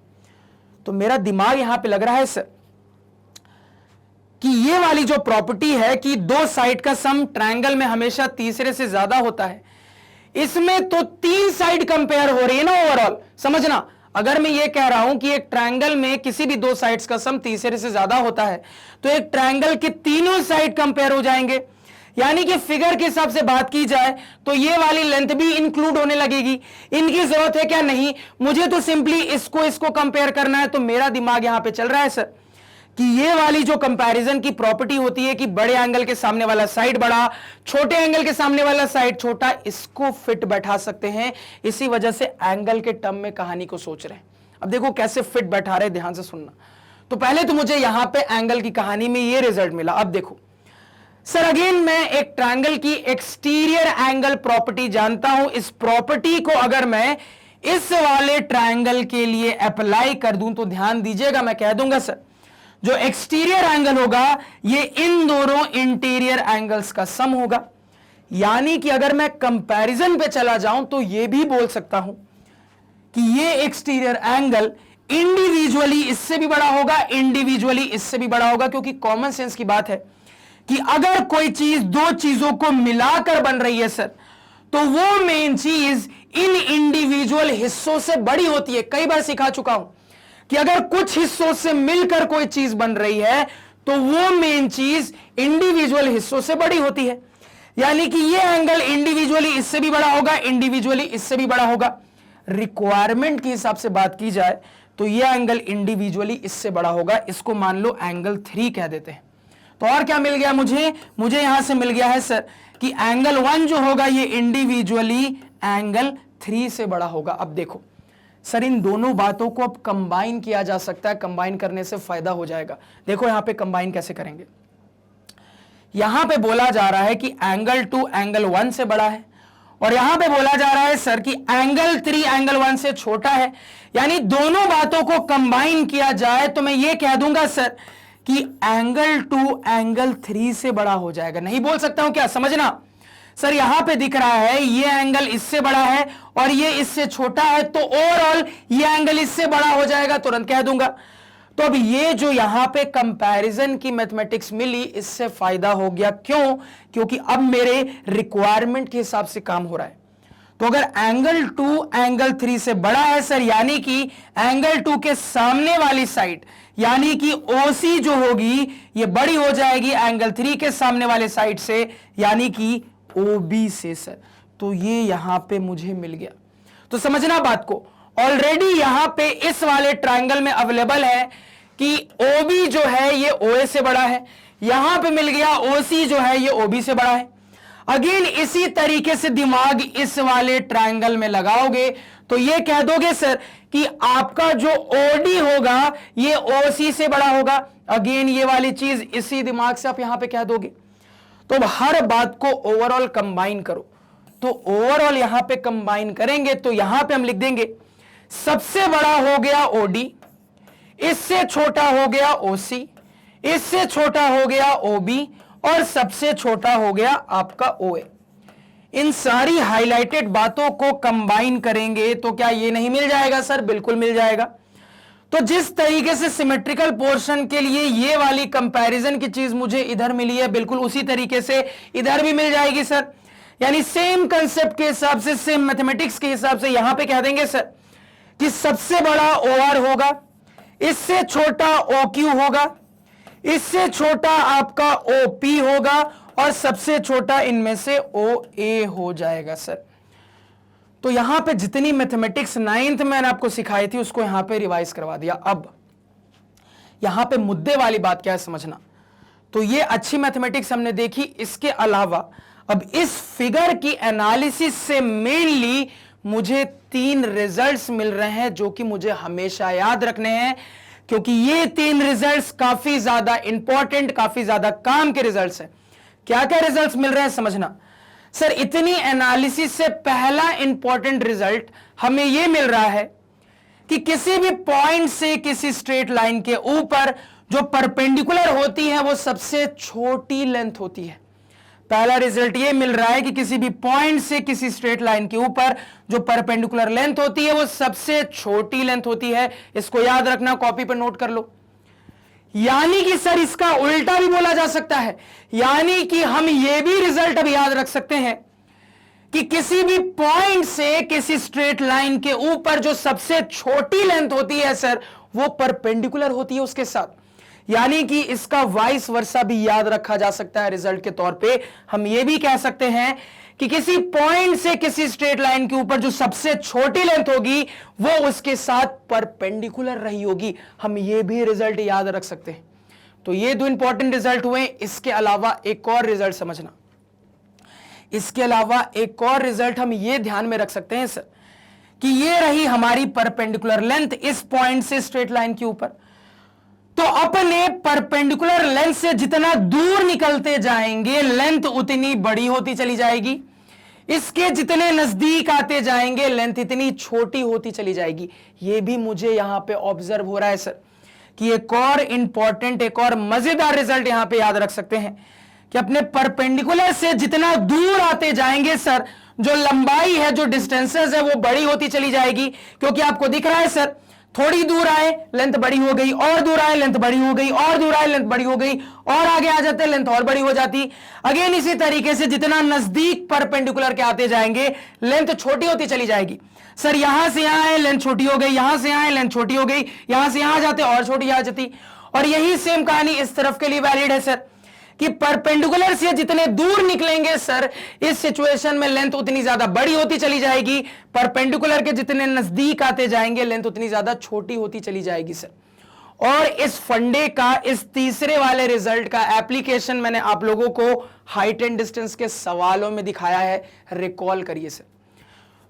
[SPEAKER 1] तो मेरा दिमाग यहां पे लग रहा है सर कि ये वाली जो प्रॉपर्टी है कि दो साइड का सम ट्रायंगल में हमेशा तीसरे से ज्यादा होता है, इसमें तो तीन साइड कंपेयर हो रही है ना ओवरऑल। समझना, अगर मैं ये कह रहा हूं कि एक ट्रायंगल में किसी भी दो साइड्स का सम तीसरे से ज्यादा होता है तो एक ट्रायंगल के तीनों साइड कंपेयर हो जाएंगे। यानी कि फिगर के हिसाब से बात की जाए तो ये वाली लेंथ भी इंक्लूड होने लगेगी। इनकी जरूरत है क्या? नहीं, मुझे तो सिंपली इसको कंपेयर करना है। तो मेरा दिमाग यहां पे चल रहा है सर कि ये वाली जो कंपैरिजन की प्रॉपर्टी होती है कि बड़े एंगल के सामने वाला साइड बड़ा, छोटे एंगल के सामने वाला साइड छोटा, इसको फिट बैठा सकते हैं। इसी वजह से एंगल के टर्म में कहानी को सोच रहे हैं। अब देखो कैसे फिट बैठा रहे, ध्यान से सुनना। तो पहले तो मुझे यहां पे एंगल की कहानी में ये रिजल्ट मिला। अब देखो सर, अगेन मैं एक ट्रायंगल की एक्सटीरियर एंगल प्रॉपर्टी जानता हूं। इस प्रॉपर्टी को अगर मैं इस वाले ट्रायंगल के लिए अप्लाई कर दूं तो ध्यान दीजिएगा, मैं कह दूंगा सर जो एक्सटीरियर एंगल होगा ये इन दोनों इंटीरियर एंगल्स का सम होगा। यानी कि अगर मैं कंपैरिजन पे चला जाऊं तो ये भी बोल सकता हूं कि ये एक्सटीरियर एंगल इंडिविजुअली इससे भी बड़ा होगा, इंडिविजुअली इससे भी बड़ा होगा, क्योंकि कॉमन सेंस की बात है कि अगर कोई चीज दो चीजों को मिलाकर बन रही है सर तो वो मेन चीज इन इंडिविजुअल हिस्सों से बड़ी होती है। कई बार सिखा चुका हूं कि अगर कुछ हिस्सों से मिलकर कोई चीज बन रही है तो वो मेन चीज इंडिविजुअल हिस्सों से बड़ी होती है। यानी कि ये एंगल इंडिविजुअली इससे भी बड़ा होगा, इंडिविजुअली इससे भी बड़ा होगा। रिक्वायरमेंट के हिसाब से बात की जाए तो ये एंगल इंडिविजुअली इससे बड़ा होगा। इसको मान लो एंगल 3 कह देते हैं। तो और क्या मिल गया मुझे यहां से मिल गया है सर कि एंगल 1 जो होगा ये इंडिविजुअली एंगल 3 से बड़ा होगा। अब देखो सर, इन दोनों बातों को अब कंबाइन किया जा सकता है, कंबाइन करने से फायदा हो जाएगा। देखो यहां पे कंबाइन कैसे करेंगे। यहां पे बोला जा रहा है कि एंगल 2 एंगल 1 से बड़ा है और यहां पे बोला जा रहा है सर कि एंगल 3 एंगल 1 से छोटा है। यानी दोनों बातों को कंबाइन किया जाए तो मैं ये कह दूंगा सर कि एंगल 2 एंगल 3 से बड़ा हो जाएगा। नहीं बोल सकता हूं क्या? समझना सर, यहां पे दिख रहा है ये एंगल इससे बड़ा है और ये इससे छोटा है, तो ओवरऑल ये एंगल इससे बड़ा हो जाएगा, तुरंत कह दूंगा। तो अब ये जो यहां पे कंपैरिजन की मैथमेटिक्स मिली, इससे फायदा हो गया। क्यों? क्योंकि अब मेरे रिक्वायरमेंट के हिसाब से काम हो रहा है। तो अगर एंगल 2 एंगल 3 से बड़ा है सर, यानी कि एंगल 2 के सामने वाली साइड यानी कि OC जो होगी ये बड़ी हो जाएगी एंगल 3 के सामने वाले साइड से, यानी कि OB से सर। तो ये यहां पे मुझे मिल गया। तो समझना बात को, ऑलरेडी यहां पे इस वाले ट्रायंगल में अवेलेबल है कि OB जो है ये OA से बड़ा है, यहां पे मिल गया OC जो है ये OB से बड़ा है। अगेन इसी तरीके से दिमाग इस वाले ट्रायंगल में लगाओगे तो ये कह दोगे सर कि आपका जो OD होगा ये OC से बड़ा होगा। अगेन ये वाली चीज इसी दिमाग से आप यहां पे कह दोगे। तो हर बात को ओवरऑल कंबाइन करो। तो ओवरऑल यहां पे कंबाइन करेंगे तो यहां पे हम लिख देंगे सबसे बड़ा हो गया OD, इससे छोटा हो गया OC, इससे छोटा हो गया OB और सबसे छोटा हो गया आपका OA। इन सारी हाइलाइटेड बातों को कंबाइन करेंगे तो क्या ये नहीं मिल जाएगा सर? बिल्कुल मिल जाएगा। तो जिस तरीके से सिमेट्रिकल पोर्शन के लिए ये वाली कंपैरिजन की चीज मुझे इधर मिली है, बिल्कुल उसी तरीके से इधर भी मिल जाएगी सर। यानी सेम कंसेप्ट के हिसाब से, सेम मैथमेटिक्स के हिसाब से यहां पे कह देंगे सर कि सबसे बड़ा OR होगा, इससे छोटा OQ होगा, इससे छोटा आपका OP होगा और सबसे छोटा इनमें से OA हो जाएगा सर। तो यहां पे जितनी मैथमेटिक्स 9th में मैंने आपको सिखाई थी उसको यहां पे रिवाइज करवा दिया। अब यहां पे मुद्दे वाली बात क्या है समझना। तो ये अच्छी मैथमेटिक्स हमने देखी, इसके अलावा अब इस फिगर की एनालिसिस से मेनली मुझे 3 रिजल्ट्स मिल रहे हैं जो कि मुझे हमेशा याद रखने हैं। क्योंकि ये तीन रिजल्ट्स काफी ज्यादा इंपॉर्टेंट, काफी ज्यादा काम के रिजल्ट्स हैं। क्या क्या रिजल्ट्स मिल रहे हैं समझना। सर इतनी एनालिसिस से पहला इंपॉर्टेंट रिजल्ट हमें यह मिल रहा है कि किसी भी पॉइंट से किसी स्ट्रेट लाइन के ऊपर जो परपेंडिकुलर होती है वो सबसे छोटी लेंथ होती है। पहला रिजल्ट ये मिल रहा है कि किसी भी पॉइंट से किसी स्ट्रेट लाइन के ऊपर जो परपेंडिकुलर लेंथ होती है वो सबसे छोटी लेंथ होती है। इसको याद रखना, कॉपी पर नोट कर लो। यानी कि सर इसका उल्टा भी बोला जा सकता है, यानी कि हम ये भी रिजल्ट अब याद रख सकते हैं कि किसी भी पॉइंट से किसी स्ट्रेट लाइन के ऊपर जो सबसे छोटी लेंथ होती है सर वो परपेंडिकुलर होती है उसके साथ। यानी कि इसका वाइस वर्सा भी याद रखा जा सकता है। रिजल्ट के तौर पे हम ये भी कह सकते हैं कि किसी पॉइंट से किसी स्ट्रेट लाइन के ऊपर जो सबसे छोटी लेंथ होगी वो उसके साथ परपेंडिकुलर रही होगी। हम ये भी रिजल्ट याद रख सकते हैं। तो ये दो इंपॉर्टेंट रिजल्ट हुए। इसके अलावा एक और रिजल्ट समझना, इसके अलावा एक और रिजल्ट हम ये ध्यान में रख सकते हैं सर कि ये रही हमारी परपेंडिकुलर लेंथ इस पॉइंट से स्ट्रेट लाइन के ऊपर। तो अपने परपेंडिकुलर लेंथ से जितना दूर निकलते जाएंगे लेंथ उतनी बड़ी होती चली जाएगी। इसके जितने नजदीक आते जाएंगे लेंथ इतनी छोटी होती चली जाएगी। यह भी मुझे यहां पे ऑब्जर्व हो रहा है सर कि एक और इंपॉर्टेंट, एक और मजेदार रिजल्ट यहां पे याद रख सकते हैं कि अपने परपेंडिकुलर से जितना दूर आते जाएंगे सर जो लंबाई है, जो डिस्टेंसेस है वो बड़ी होती चली जाएगी। क्योंकि आपको दिख रहा है सर थोड़ी दूर आए लेंथ बड़ी हो गई, और दूर आए लेंथ बड़ी हो गई, और दूर आए लेंथ बड़ी हो गई, और आगे आ जाते लेंथ और बड़ी हो जाती। अगेन इसी तरीके से जितना नजदीक परपेंडिकुलर के आते जाएंगे लेंथ छोटी होती चली जाएगी। सर यहां से यहां आए लेंथ छोटी हो गई, यहां से यहां आए लेंथ छोटी हो गई, यहां से यहां जाते और छोटी आ जाती। और यही सेम कहानी इस तरफ के लिए वैलिड है सर कि परपेंडिकुलर से जितने दूर निकलेंगे सर इस सिचुएशन में लेंथ उतनी ज्यादा बड़ी होती चली जाएगी। परपेंडिकुलर के जितने नजदीक आते जाएंगे लेंथ उतनी ज्यादा छोटी होती चली जाएगी सर। और इस फंडे का, इस तीसरे वाले रिजल्ट का एप्लीकेशन मैंने आप लोगों को हाइट एंड डिस्टेंस के सवालों में दिखाया है, रिकॉल करिए सर।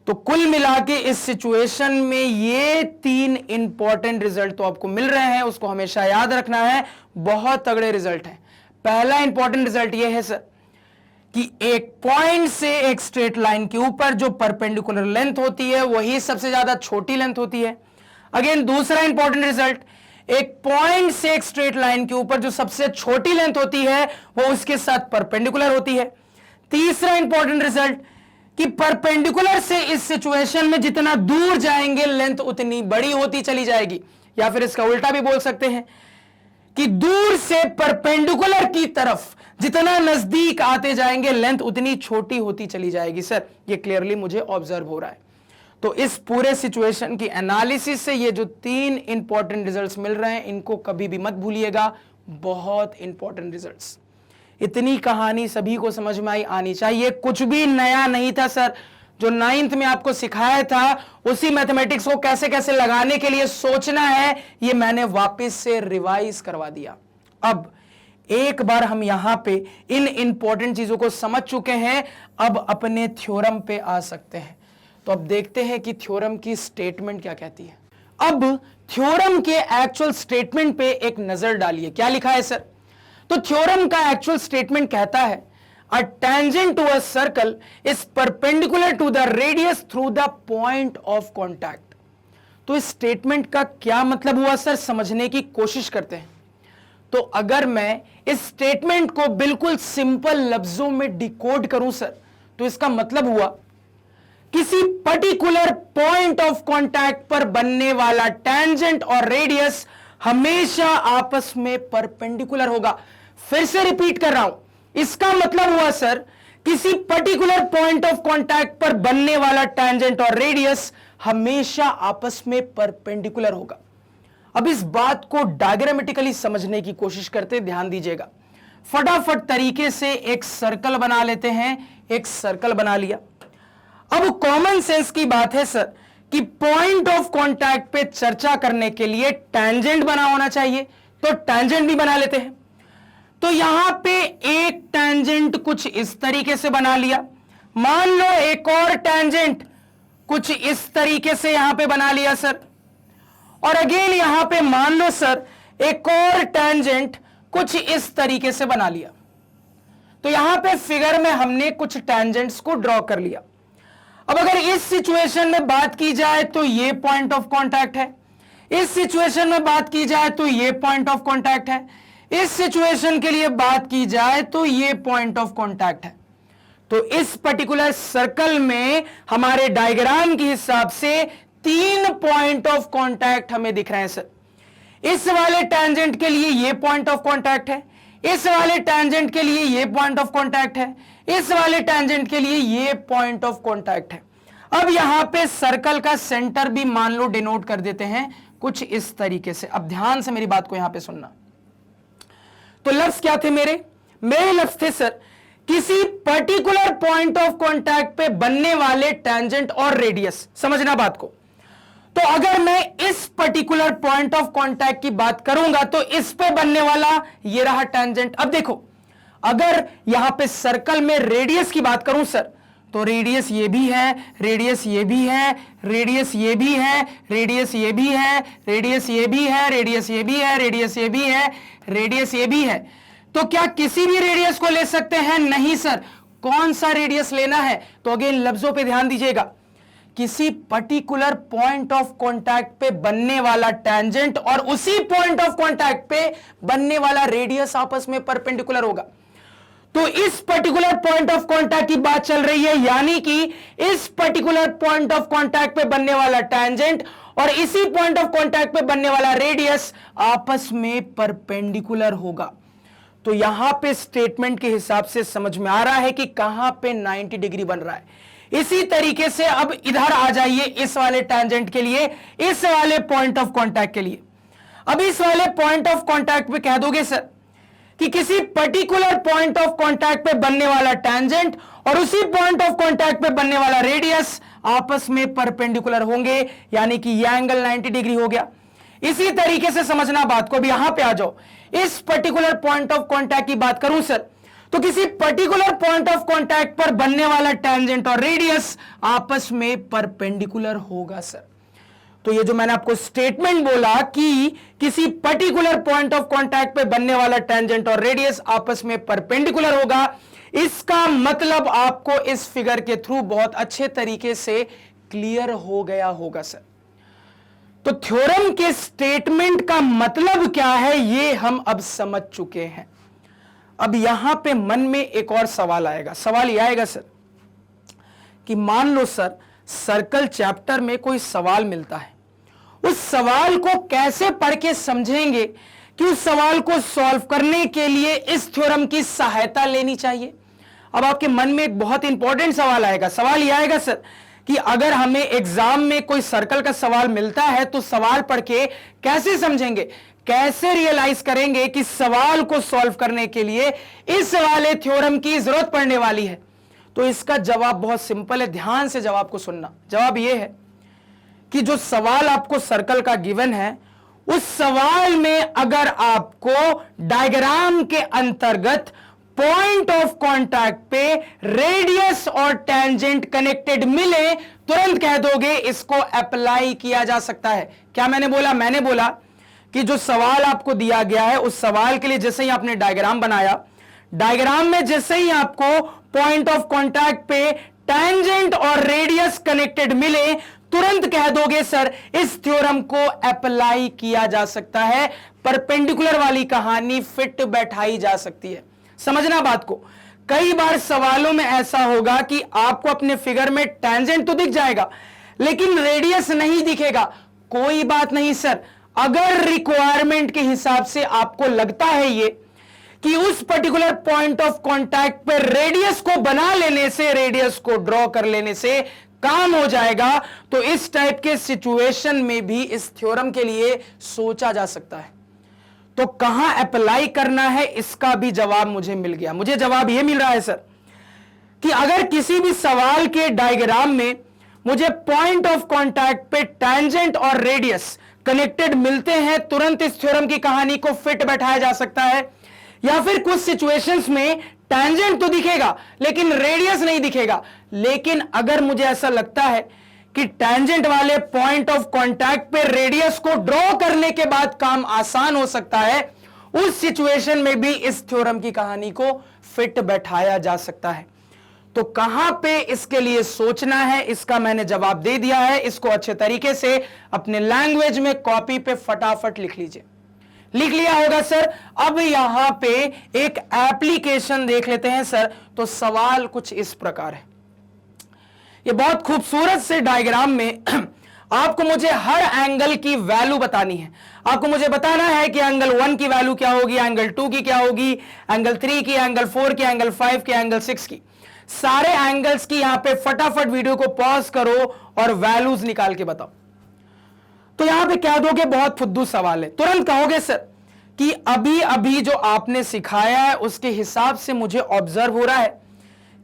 [SPEAKER 1] तो कुल मिला के इस सिचुएशन में ये तीन इंपॉर्टेंट रिजल्ट तो आपको मिल रहे हैं, उसको हमेशा याद रखना है। बहुत तगड़े रिजल्ट हैं। पहला इंपॉर्टेंट रिजल्ट यह है सर कि एक पॉइंट से एक स्ट्रेट लाइन के ऊपर जो परपेंडिकुलर लेंथ होती है वही सबसे ज्यादा छोटी लेंथ होती है। अगेन दूसरा इंपॉर्टेंट रिजल्ट, एक पॉइंट से एक स्ट्रेट लाइन के ऊपर जो सबसे छोटी लेंथ होती है वो उसके साथ परपेंडिकुलर होती है। तीसरा इंपॉर्टेंट रिजल्ट कि परपेंडिकुलर से इस सिचुएशन में जितना दूर जाएंगे लेंथ उतनी बड़ी होती चली जाएगी। या फिर इसका उल्टा भी बोल सकते हैं कि दूर से परपेंडिकुलर की तरफ जितना नजदीक आते जाएंगे लेंथ उतनी छोटी होती चली जाएगी। सर ये क्लियरली मुझे ऑब्जर्व हो रहा है। तो इस पूरे सिचुएशन की एनालिसिस से ये जो तीन इंपॉर्टेंट रिजल्ट्स मिल रहे हैं इनको कभी भी मत भूलिएगा, बहुत इंपॉर्टेंट रिजल्ट्स। इतनी कहानी सभी को समझ में आनी चाहिए, कुछ भी नया नहीं था सर। जो 9th में आपको सिखाया था उसी मैथमेटिक्स को कैसे कैसे लगाने के लिए सोचना है ये मैंने वापस से रिवाइज करवा दिया। अब एक बार हम यहां पे इन इंपॉर्टेंट चीजों को समझ चुके हैं, अब अपने थ्योरम पे आ सकते हैं। तो अब देखते हैं कि थ्योरम की स्टेटमेंट क्या कहती है। अब थ्योरम के एक्चुअल स्टेटमेंट पे एक नजर डालिए, क्या लिखा है सर। तो थ्योरम का एक्चुअल स्टेटमेंट कहता है a tangent to a circle is perpendicular to the radius through the point of contact। तो इस स्टेटमेंट का क्या मतलब हुआ सर, समझने की कोशिश करते हैं। तो अगर मैं इस स्टेटमेंट को बिल्कुल सिंपल लफ्जों में डिकोड करूं सर तो इसका मतलब हुआ किसी पर्टिकुलर पॉइंट ऑफ कांटेक्ट पर बनने वाला टेंजेंट और रेडियस हमेशा आपस में परपेंडिकुलर होगा। फिर से रिपीट कर रहा हूं, इसका मतलब हुआ सर किसी पर्टिकुलर पॉइंट ऑफ कांटेक्ट पर बनने वाला टेंजेंट और रेडियस हमेशा आपस में परपेंडिकुलर होगा। अब इस बात को डायग्रामेटिकली समझने की कोशिश करते, ध्यान दीजिएगा। फटाफट तरीके से एक सर्कल बना लेते हैं। एक सर्कल बना लिया। अब कॉमन सेंस की बात है सर कि पॉइंट ऑफ कांटेक्ट पे चर्चा करने के लिए टेंजेंट बना होना चाहिए, तो टेंजेंट भी बना लेते हैं। तो यहां पे एक टेंजेंट कुछ इस तरीके से बना लिया। मान लो एक और टेंजेंट कुछ इस तरीके से यहां पे बना लिया सर। और अगेन यहां पे मान लो सर एक और टेंजेंट कुछ इस तरीके से बना लिया। तो यहां पे फिगर में हमने कुछ टेंजेंट्स को ड्रॉ कर लिया। अब अगर इस सिचुएशन में बात की जाए तो ये पॉइंट ऑफ कांटेक्ट है, इस सिचुएशन में बात की जाए तो ये पॉइंट ऑफ कांटेक्ट है, इस सिचुएशन के लिए बात की जाए तो ये पॉइंट ऑफ कांटेक्ट है। तो इस पर्टिकुलर सर्कल में हमारे डायग्राम के हिसाब से 3 पॉइंट ऑफ कांटेक्ट हमें दिख रहे हैं सर। इस वाले टेंजेंट के लिए ये पॉइंट ऑफ कांटेक्ट है, इस वाले टेंजेंट के लिए ये पॉइंट ऑफ कांटेक्ट है, इस वाले टेंजेंट के लिए ये पॉइंट ऑफ कांटेक्ट है। अब यहां पे सर्कल का सेंटर भी मान लो डिनोट कर देते हैं कुछ इस तरीके से। अब ध्यान से मेरी बात को यहां पे सुनना। तो लफ्ज क्या थे मेरे लफ्ज थे सर किसी पर्टिकुलर पॉइंट ऑफ कांटेक्ट पे बनने वाले टेंजेंट और रेडियस। समझना बात को। तो अगर मैं इस पर्टिकुलर पॉइंट ऑफ कांटेक्ट की बात करूंगा तो इस पे बनने वाला ये रहा टेंजेंट। अब देखो अगर यहां पे सर्कल में रेडियस की बात करूं सर तो रेडियस ये भी है, रेडियस ये भी है, रेडियस ये भी है, रेडियस ये भी है, रेडियस ये भी है, रेडियस ये भी है, रेडियस ये भी है, रेडियस ये भी है। तो क्या किसी भी रेडियस को ले सकते हैं? नहीं सर। कौन सा रेडियस लेना है? तो अगेन लफ्जों पे ध्यान दीजिएगा। किसी पर्टिकुलर पॉइंट ऑफ कांटेक्ट पे बनने वाला टेंजेंट और उसी पॉइंट ऑफ कांटेक्ट पे बनने वाला रेडियस आपस में परपेंडिकुलर होगा। तो इस पर्टिकुलर पॉइंट ऑफ कांटेक्ट की बात चल रही है, यानी कि इस पर्टिकुलर पॉइंट ऑफ कांटेक्ट पे बनने वाला टेंजेंट और इसी पॉइंट ऑफ कांटेक्ट पे बनने वाला रेडियस आपस में परपेंडिकुलर होगा। तो यहां पे स्टेटमेंट के हिसाब से समझ में आ रहा है कि कहां पे 90 डिग्री बन रहा है। इसी तरीके से अब इधर आ जाइए इस वाले टेंजेंट के लिए, इस वाले पॉइंट ऑफ कांटेक्ट के लिए। अब इस वाले पॉइंट ऑफ कांटेक्ट पे कह दोगे सर कि किसी पर्टिकुलर पॉइंट ऑफ कांटेक्ट पे बनने वाला टेंजेंट और उसी पॉइंट ऑफ कांटेक्ट पे बनने वाला रेडियस आपस में परपेंडिकुलर होंगे, यानी कि यह एंगल 90 डिग्री हो गया। इसी तरीके से समझना बात को। भी यहां पे आ जाओ, इस पर्टिकुलर पॉइंट ऑफ कांटेक्ट की बात करूं सर तो किसी पर्टिकुलर पॉइंट ऑफ कांटेक्ट पर बनने वाला टेंजेंट और रेडियस आपस में परपेंडिकुलर होगा सर। तो ये जो मैंने आपको स्टेटमेंट बोला कि किसी पर्टिकुलर पॉइंट ऑफ कांटेक्ट पे बनने वाला टेंजेंट और रेडियस आपस में परपेंडिकुलर होगा, इसका मतलब आपको इस फिगर के थ्रू बहुत अच्छे तरीके से क्लियर हो गया होगा सर। तो थ्योरम के स्टेटमेंट का मतलब क्या है ये हम अब समझ चुके हैं। अब यहां पे मन में एक और सवाल आएगा। सवाल यह आएगा सर कि मान लो सर सर्कल चैप्टर में कोई सवाल मिलता है, उस सवाल को कैसे पढ़ के समझेंगे कि उस सवाल को सॉल्व करने के लिए इस थ्योरम की सहायता लेनी चाहिए। अब आपके मन में एक बहुत इंपॉर्टेंट सवाल आएगा। सवाल यह आएगा सर कि अगर हमें एग्जाम में कोई सर्कल का सवाल मिलता है तो सवाल पढ़ के कैसे समझेंगे, कैसे रियलाइज करेंगे कि सवाल को सॉल्व करने के लिए इस वाले थ्योरम की जरूरत पड़ने वाली है। तो इसका जवाब बहुत सिंपल है, ध्यान से जवाब को सुनना। जवाब यह है कि जो सवाल आपको सर्कल का गिवन है, उस सवाल में अगर आपको डायग्राम के अंतर्गत पॉइंट ऑफ कांटेक्ट पे रेडियस और टेंजेंट कनेक्टेड मिले, तुरंत कह दोगे इसको अप्लाई किया जा सकता है। क्या मैंने बोला? मैंने बोला कि जो सवाल आपको दिया गया है उस सवाल के लिए जैसे ही आपने डायग्राम बनाया, डायग्राम में जैसे ही आपको पॉइंट ऑफ कांटेक्ट पे टेंजेंट और रेडियस कनेक्टेड मिले, तुरंत कह दोगे सर इस थ्योरम को अप्लाई किया जा सकता है, परपेंडिकुलर वाली कहानी फिट बैठाई जा सकती है। समझना बात को। कई बार सवालों में ऐसा होगा कि आपको अपने फिगर में टेंजेंट तो दिख जाएगा लेकिन रेडियस नहीं दिखेगा। कोई बात नहीं सर, अगर रिक्वायरमेंट के हिसाब से आपको लगता है ये कि उस पर्टिकुलर पॉइंट ऑफ कांटेक्ट पर रेडियस को बना लेने से, रेडियस को ड्रॉ कर लेने से काम हो जाएगा, तो इस टाइप के सिचुएशन में भी इस थ्योरम के लिए सोचा जा सकता है। तो कहां अप्लाई करना है इसका भी जवाब मुझे मिल गया। मुझे जवाब यह मिल रहा है सर कि अगर किसी भी सवाल के डायग्राम में मुझे पॉइंट ऑफ कांटेक्ट पे टेंजेंट और रेडियस कनेक्टेड मिलते हैं, तुरंत इस थ्योरम की कहानी को फिट बैठाया जा सकता है। या फिर कुछ सिचुएशंस में टेंजेंट तो दिखेगा लेकिन रेडियस नहीं दिखेगा। लेकिन अगर मुझे ऐसा लगता है कि टेंजेंट वाले पॉइंट ऑफ कांटेक्ट पे रेडियस को ड्रॉ करने के बाद काम आसान हो सकता है, उस सिचुएशन में भी इस थ्योरम की कहानी को फिट बैठाया जा सकता है। तो कहां पे इसके लिए सोचना है, इसका मैंने जवाब दे दिया है। इसको अच्छे तरीके से अपने लैंग्वेज में कॉपी पे फटाफट लिख लीजिए। लिख लिया होगा सर। अब यहां पे एक एप्लीकेशन देख लेते हैं सर। तो सवाल कुछ इस प्रकार है, ये बहुत खूबसूरत से डायग्राम में आपको मुझे हर एंगल की वैल्यू बतानी है। आपको मुझे बताना है कि एंगल 1 की वैल्यू क्या होगी, एंगल 2 की क्या होगी, एंगल 3 की, एंगल 4 की, एंगल 5 की, एंगल 6 की। सारे एंगल्स की यहां पे फटाफट वीडियो को पॉज करो और वैल्यूज निकाल के बताओ। तो यहां पे क्या दोगे, बहुत फुद्दू सवाल है। तुरंत कहोगे सर कि अभी अभी जो आपने सिखाया है उसके हिसाब से मुझे ऑब्जर्व हो रहा है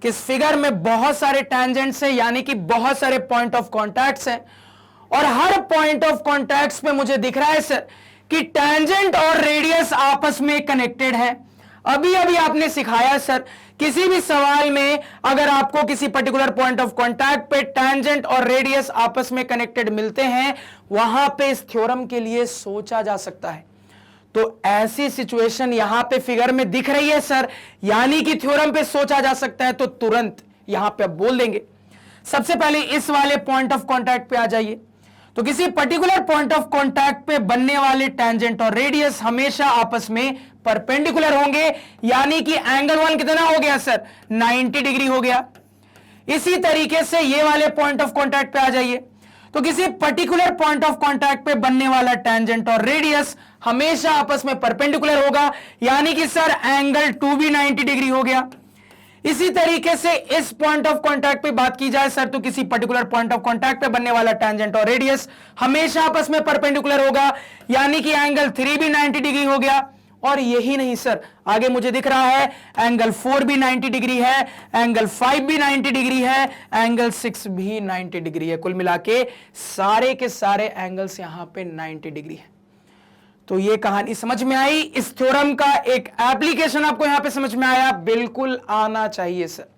[SPEAKER 1] कि इस फिगर में बहुत सारे टैंजेंट्स हैं, यानी कि बहुत सारे पॉइंट ऑफ कॉन्टैक्ट्स हैं, और हर पॉइंट ऑफ कॉन्टैक्ट्स पे मुझे दिख रहा है सर कि टैंजेंट और रेडियस आपस में कनेक्टेड है। अभी अभी आपने सिखाया सर, किसी भी सवाल में अगर आपको किसी पर्टिकुलर पॉइंट ऑफ कांटेक्ट पे टैंजेंट और रेडियस आपस में कनेक्टेड मिलते हैं, वहां पे इस थ्योरम के लिए सोचा जा सकता है। तो ऐसी सिचुएशन यहां पे फिगर में दिख रही है सर, यानी कि थ्योरम पे सोचा जा सकता है। तो तुरंत यहां पे बोल देंगे। सबसे पहले इस वाले पॉइंट ऑफ कांटेक्ट पे आ जाइए। तो किसी पर्टिकुलर पॉइंट ऑफ कांटेक्ट पे बनने वाले टैंजेंट और रेडियस हमेशा आपस में परपेंडिकुलर होंगे, यानी कि एंगल 1 कितना हो गया सर, 90 डिग्री हो गया। इसी तरीके से ये वाले पॉइंट ऑफ कांटेक्ट पे आ जाइए। तो किसी पर्टिकुलर पॉइंट ऑफ कांटेक्ट पे बनने वाला टैंजेंट और रेडियस हमेशा आपस में परपेंडिकुलर होगा, यानी कि सर एंगल 2 भी 90 डिग्री हो गया। इसी तरीके से इस पॉइंट ऑफ कांटेक्ट पे बात की जाए सर, तो किसी पर्टिकुलर पॉइंट ऑफ कांटेक्ट पे बनने वाला टैंजेंट और रेडियस हमेशा आपस में परपेंडिकुलर होगा, यानी कि एंगल 3 भी 90 डिग्री हो गया। और यही नहीं सर, आगे मुझे दिख रहा है एंगल 4 भी 90 डिग्री है, एंगल 5 भी 90 डिग्री है, एंगल 6 भी 90 डिग्री है। कुल मिला के सारे के सारे एंगल्स यहां पे 90 डिग्री है। तो ये कहानी समझ में आई। इस थ्योरम का एक एप्लीकेशन आपको यहां पे समझ में आया, बिल्कुल आना चाहिए सर।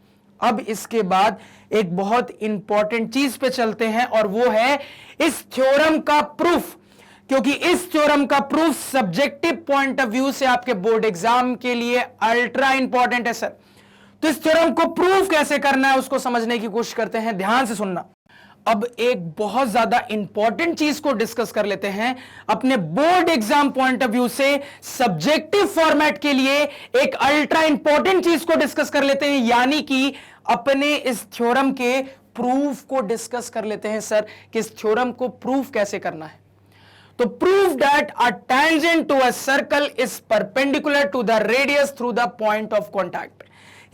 [SPEAKER 1] अब इसके बाद एक बहुत इंपॉर्टेंट चीज पे चलते हैं, और वो है इस थ्योरम का प्रूफ। क्योंकि इस थ्योरम का proof subjective point of view से आपके बोर्ड एग्जाम के लिए अल्ट्रा इंपॉर्टेंट है सर। तो इस थ्योरम को प्रूफ कैसे करना है उसको समझने की कोशिश करते हैं। ध्यान से सुनना। अब एक बहुत ज्यादा इंपॉर्टेंट चीज को डिस्कस कर लेते हैं अपने board exam point of view से। सब्जेक्टिव फॉर्मेट के लिए एक अल्ट्रा इंपॉर्टेंट चीज को डिस्कस कर लेते हैं, यानी कि अपने इस थ्योरम के प्रूफ को डिस्कस कर लेते हैं सर कि इस थ्योरम को प्रूफ कैसे करना है। तो prove that a tangent to a circle is perpendicular to the radius through the point of contact.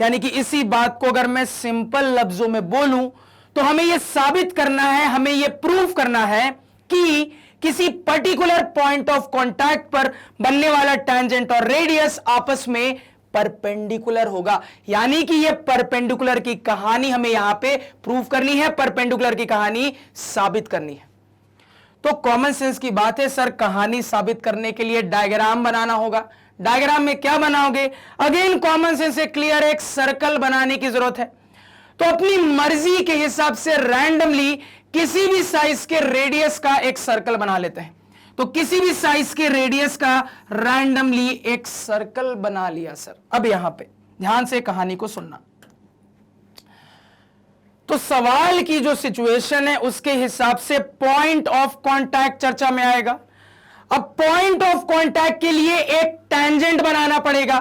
[SPEAKER 1] यानी कि इसी बात को अगर मैं सिंपल लफ्जों में बोलूं तो हमें यह साबित करना है, हमें यह प्रूव करना है कि किसी पर्टिकुलर पॉइंट ऑफ कांटेक्ट पर बनने वाला टेंजेंट और रेडियस आपस में परपेंडिकुलर होगा। यानी कि यह परपेंडिकुलर की कहानी हमें यहां पे प्रूव करनी है, परपेंडिकुलर की कहानी साबित करनी है। तो कॉमन सेंस की बात है सर, कहानी साबित करने के लिए डायग्राम बनाना होगा। डायग्राम में क्या बनाओगे? अगेन कॉमन सेंस से क्लियर, एक सर्कल बनाने की जरूरत है। तो अपनी मर्जी के हिसाब से रैंडमली किसी भी साइज के रेडियस का एक सर्कल बना लेते हैं। तो किसी भी साइज के रेडियस का रैंडमली एक सर्कल बना लिया सर। अब यहां पे ध्यान से कहानी को सुनना। तो सवाल की जो सिचुएशन है उसके हिसाब से पॉइंट ऑफ कांटेक्ट चर्चा में आएगा। अब पॉइंट ऑफ कांटेक्ट के लिए एक टैंजेंट बनाना पड़ेगा।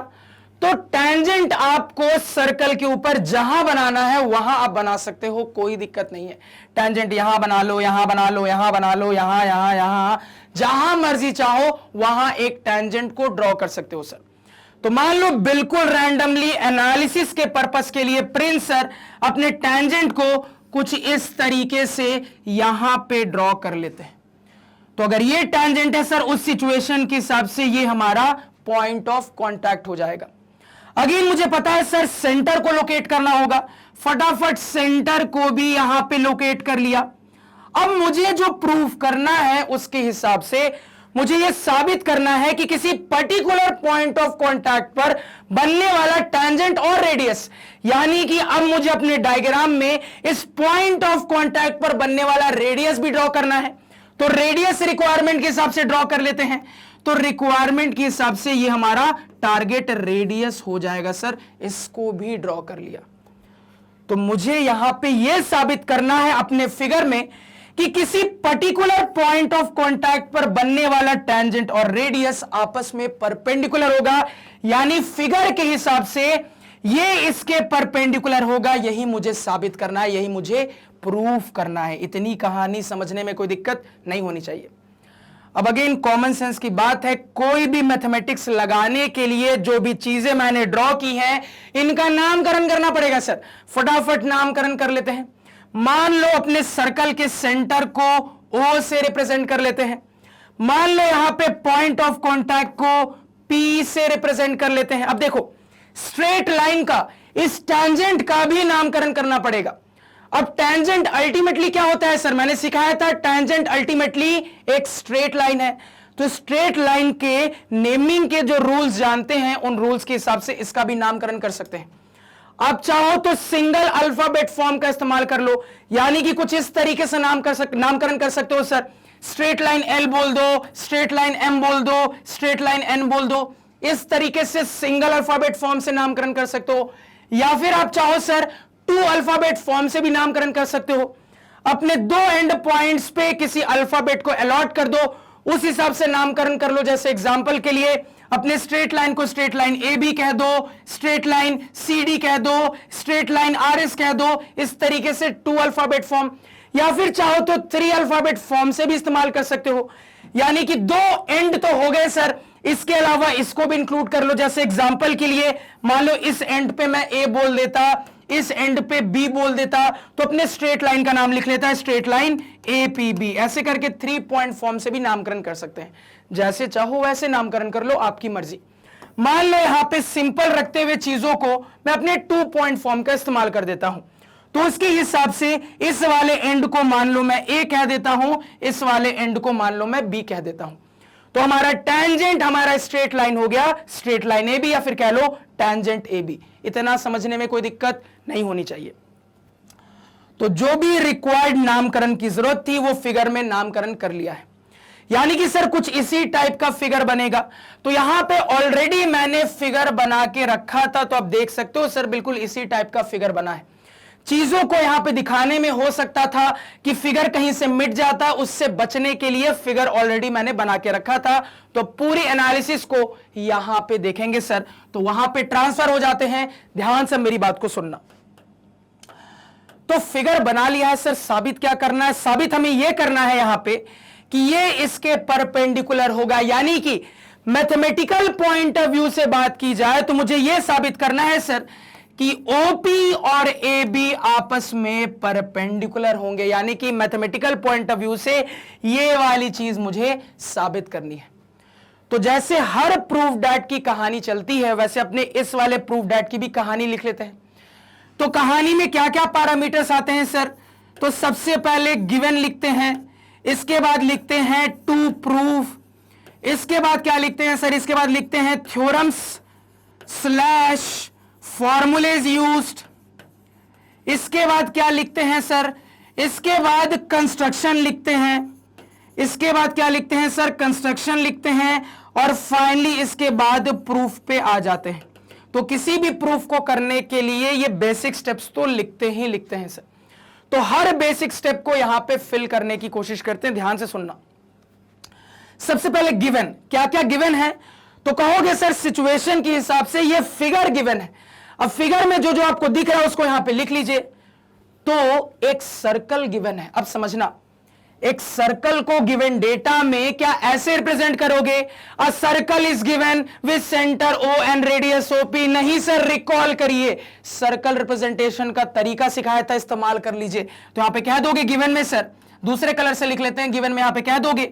[SPEAKER 1] तो टैंजेंट आपको सर्कल के ऊपर जहां बनाना है वहां आप बना सकते हो, कोई दिक्कत नहीं है। टैंजेंट यहां बना लो, यहां बना लो, यहां बना लो, यहां यहां यहां, जहां मर्जी चाहो वहां एक टैंजेंट को ड्रॉ कर सकते हो सर। तो मान लो बिल्कुल रैंडमली एनालिसिस के पर्पस के लिए प्रिंस सर अपने टैंजेंट को कुछ इस तरीके से यहां पे ड्रॉ कर लेते हैं। तो अगर ये टैंजेंट है सर, उस सिचुएशन के हिसाब से ये हमारा पॉइंट ऑफ कांटेक्ट हो जाएगा। अगेन मुझे पता है सर सेंटर को लोकेट करना होगा, फटाफट सेंटर को भी यहां पे लोकेट कर लिया। अब मुझे जो प्रूफ करना है उसके हिसाब से मुझे यह साबित करना है कि किसी पर्टिकुलर पॉइंट ऑफ कांटेक्ट पर बनने वाला टेंजेंट और रेडियस, यानी कि अब मुझे अपने डायग्राम में इस पॉइंट ऑफ कांटेक्ट पर बनने वाला रेडियस भी ड्रॉ करना है। तो रेडियस रिक्वायरमेंट के हिसाब से ड्रॉ कर लेते हैं। तो रिक्वायरमेंट के हिसाब से ये हमारा टारगेट रेडियस हो जाएगा सर, इसको भी ड्रॉ कर लिया। तो मुझे यहां पे यह साबित करना है अपने फिगर में कि किसी पर्टिकुलर पॉइंट ऑफ कांटेक्ट पर बनने वाला टेंजेंट और रेडियस आपस में परपेंडिकुलर होगा, यानी फिगर के हिसाब से ये इसके परपेंडिकुलर होगा। यही मुझे साबित करना है, यही मुझे प्रूफ करना है। इतनी कहानी समझने में कोई दिक्कत नहीं होनी चाहिए। अब अगेन कॉमन सेंस की बात है, कोई भी मैथमेटिक्स लगाने के लिए जो भी चीजें मैंने ड्रॉ की हैं इनका नामकरण करना पड़ेगा सर। फटाफट नामकरण कर लेते हैं। मान लो अपने सर्कल के सेंटर को O से रिप्रेजेंट कर लेते हैं। मान लो यहां पे पॉइंट ऑफ कांटेक्ट को P से रिप्रेजेंट कर लेते हैं। अब देखो स्ट्रेट लाइन का, इस टेंजेंट का भी नामकरण करना पड़ेगा। अब टेंजेंट अल्टीमेटली क्या होता है सर, मैंने सिखाया था टेंजेंट अल्टीमेटली एक स्ट्रेट लाइन है। तो स्ट्रेट लाइन के नेमिंग के जो रूल्स जानते हैं उन रूल्स के हिसाब से इसका भी नामकरण कर सकते हैं। आप चाहो तो सिंगल अल्फाबेट फॉर्म का इस्तेमाल कर लो, यानी कि कुछ इस तरीके से नामकरण कर सकते हो सर। स्ट्रेट लाइन L बोल दो, स्ट्रेट लाइन M बोल दो, स्ट्रेट लाइन N बोल दो। इस तरीके से सिंगल अल्फाबेट फॉर्म से नामकरण कर सकते हो, या फिर आप चाहो सर 2 अल्फाबेट फॉर्म से भी नामकरण कर सकते हो। अपने 2 एंड पॉइंट्स पे किसी अल्फाबेट को अलॉट कर दो, उस हिसाब से नामकरण कर लो। जैसे एग्जांपल के लिए अपने स्ट्रेट लाइन को स्ट्रेट लाइन AB कह दो, स्ट्रेट लाइन CD कह दो, स्ट्रेट लाइन RS कह दो। इस तरीके से 2 अल्फाबेट फॉर्म, या फिर चाहो तो 3 अल्फाबेट फॉर्म से भी इस्तेमाल कर सकते हो। यानी कि 2 एंड तो हो गए सर, इसके अलावा इसको भी इंक्लूड कर लो। जैसे एग्जांपल के लिए मान लो इस एंड पे मैं A बोल देता, इस एंड पे B बोल देता, तो अपने स्ट्रेट लाइन का नाम लिख लेता है स्ट्रेट लाइन APB। ऐसे करके 3 पॉइंट फॉर्म से भी नामकरण कर सकते हैं। जैसे चाहो वैसे नामकरण कर लो, आपकी मर्जी। मान लो यहां पे सिंपल रखते हुए चीजों को मैं अपने 2 पॉइंट फॉर्म का इस्तेमाल कर देता हूं। तो उसके हिसाब से इस वाले एंड को मान लो मैं A कह देता हूं, इस वाले एंड को मान लो मैं B कह देता हूं। तो हमारा टेंजेंट हमारा स्ट्रेट लाइन हो गया स्ट्रेट लाइन AB, या फिर कह लो टेंजेंट AB। इतना समझने में कोई दिक्कत नहीं होनी चाहिए। तो जो भी रिक्वायर्ड नामकरण की जरूरत थी वो फिगर में नामकरण कर लिया है। यानी कि सर कुछ इसी टाइप का फिगर बनेगा। तो यहां पे ऑलरेडी मैंने फिगर बना के रखा था, तो आप देख सकते हो सर बिल्कुल इसी टाइप का फिगर बना है। चीजों को यहां पे दिखाने में हो सकता था कि फिगर कहीं से मिट जाता, उससे बचने के लिए फिगर ऑलरेडी मैंने बना के रखा था। तो पूरी एनालिसिस को यहां पे देखेंगे सर, तो वहां पे ट्रांसफर हो जाते हैं। ध्यान से मेरी बात को सुनना। तो फिगर बना लिया है सर, साबित क्या करना है? साबित हमें यह करना है यहां पे कि ये इसके परपेंडिकुलर होगा। यानी कि मैथमेटिकल पॉइंट ऑफ व्यू से बात की जाए तो मुझे यह साबित करना है सर कि OP और AB आपस में परपेंडिकुलर होंगे। यानी कि मैथमेटिकल पॉइंट ऑफ व्यू से ये वाली चीज मुझे साबित करनी है। तो जैसे हर प्रूफ डैट की कहानी चलती है, वैसे अपने इस वाले प्रूफ डैट की भी कहानी लिख लेते हैं। तो कहानी में क्या क्या पैरामीटर्स आते हैं सर? तो सबसे पहले गिवन लिखते हैं, इसके बाद लिखते हैं टू प्रूफ, इसके बाद क्या लिखते हैं सर? इसके बाद लिखते हैं थ्योरम्स स्लैश फॉर्मूलेज यूज्ड। इसके बाद क्या लिखते हैं सर? इसके बाद कंस्ट्रक्शन लिखते हैं। इसके बाद क्या लिखते हैं सर? कंस्ट्रक्शन लिखते हैं। और फाइनली इसके बाद प्रूफ पे आ जाते हैं। तो किसी भी प्रूफ को करने के लिए ये बेसिक स्टेप्स तो लिखते ही लिखते हैं सर। तो हर बेसिक स्टेप को यहां पे फिल करने की कोशिश करते हैं। ध्यान से सुनना। सबसे पहले गिवन, क्या क्या गिवन है? तो कहोगे सर सिचुएशन के हिसाब से ये फिगर गिवन है। अब फिगर में जो जो आपको दिख रहा है उसको यहां पे लिख लीजिए। तो एक सर्कल गिवन है। अब समझना, एक सर्कल को गिवन डेटा में क्या ऐसे रिप्रेजेंट करोगे? अ circle is given with centre O and radius OP। नहीं सर, रिकॉल करिए, सर्कल रिप्रेजेंटेशन का तरीका सिखाया था, इस्तेमाल कर लीजिए। तो यहां पे कह दोगे गिवन में सर, दूसरे कलर से लिख लेते हैं। गिवन में यहां पे कह दोगे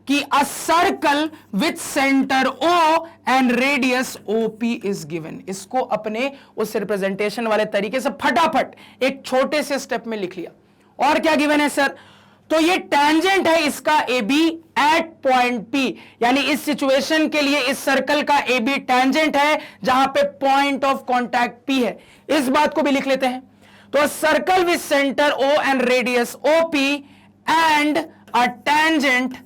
[SPEAKER 1] कि a circle with centre O and radius OP is given. इसको अपने उस रिप्रेजेंटेशन वाले तरीके से फटाफट एक छोटे से स्टेप में लिख लिया। और क्या गिवन है सर? तो ये टेंजेंट है इसका A B at point P, यानी इस सिचुएशन के लिए इस सर्कल का ए बी टेंजेंट है जहां पे पॉइंट ऑफ कॉन्टैक्ट पी है। इस बात को भी लिख लेते हैं। तो circle with centre O and radius O P and a tangent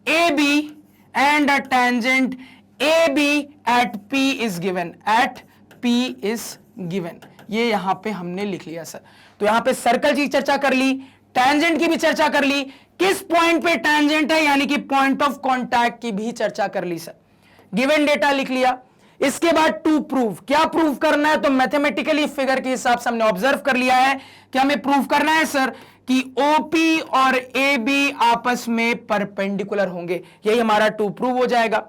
[SPEAKER 1] A B and a tangent A B at P is given, at P is given. ये यहां पे हमने लिख लिया सर। तो यहां पे सर्कल की चर्चा कर ली, टेंजेंट की भी चर्चा कर ली, किस पॉइंट पे टेंजेंट है यानी कि पॉइंट ऑफ कांटेक्ट की भी चर्चा कर ली सर। गिवन डेटा लिख लिया। इसके बाद टू प्रूव, क्या प्रूव करना है? तो मैथमेटिकली फिगर के हिसाब से हमने ऑब्जर्व कर लिया है कि हमें प्रूव करना है सर कि ओपी और ए बी आपस में परपेंडिकुलर होंगे। यही हमारा टू प्रूव हो जाएगा।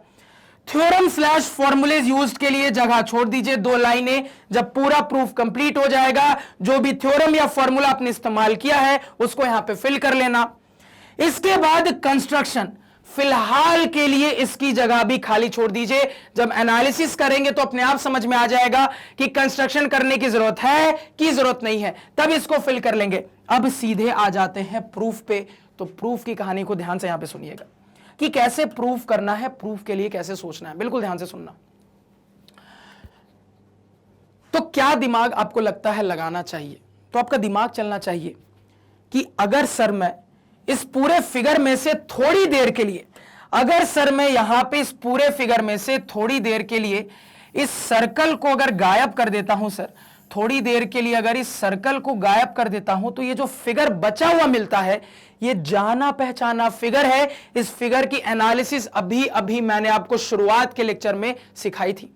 [SPEAKER 1] थ्योरम स्लैश फॉर्मूलेज यूज्ड के लिए जगह छोड़ दीजिए, 2 लाइनें। जब पूरा प्रूफ कंप्लीट हो जाएगा, जो भी थ्योरम या फॉर्मूला आपने इस्तेमाल किया है उसको यहां पे फिल कर लेना। इसके बाद कंस्ट्रक्शन, फिलहाल के लिए इसकी जगह भी खाली छोड़ दीजिए। जब एनालिसिस करेंगे तो अपने आप समझ में आ जाएगा कि कंस्ट्रक्शन करने की जरूरत है कि जरूरत नहीं है, तब इसको फिल कर लेंगे। अब सीधे आ जाते हैं प्रूफ पे। तो प्रूफ की कहानी को ध्यान से यहां पे सुनिएगा कि कैसे प्रूफ करना है, प्रूफ के लिए कैसे सोचना है। बिल्कुल ध्यान से सुनना। तो क्या दिमाग आपको लगता है लगाना चाहिए? तो आपका दिमाग चलना चाहिए कि अगर सर मैं इस पूरे फिगर में से थोड़ी देर के लिए, अगर सर मैं यहां पे इस पूरे फिगर में से थोड़ी देर के लिए इस सर्कल को अगर गायब कर देता हूं सर, थोड़ी देर के लिए अगर इस सर्कल को गायब कर देता हूं, तो ये जो फिगर बचा हुआ मिलता है ये जाना पहचाना फिगर है। इस फिगर की एनालिसिस अभी अभी मैंने आपको शुरुआत के लेक्चर में सिखाई थी।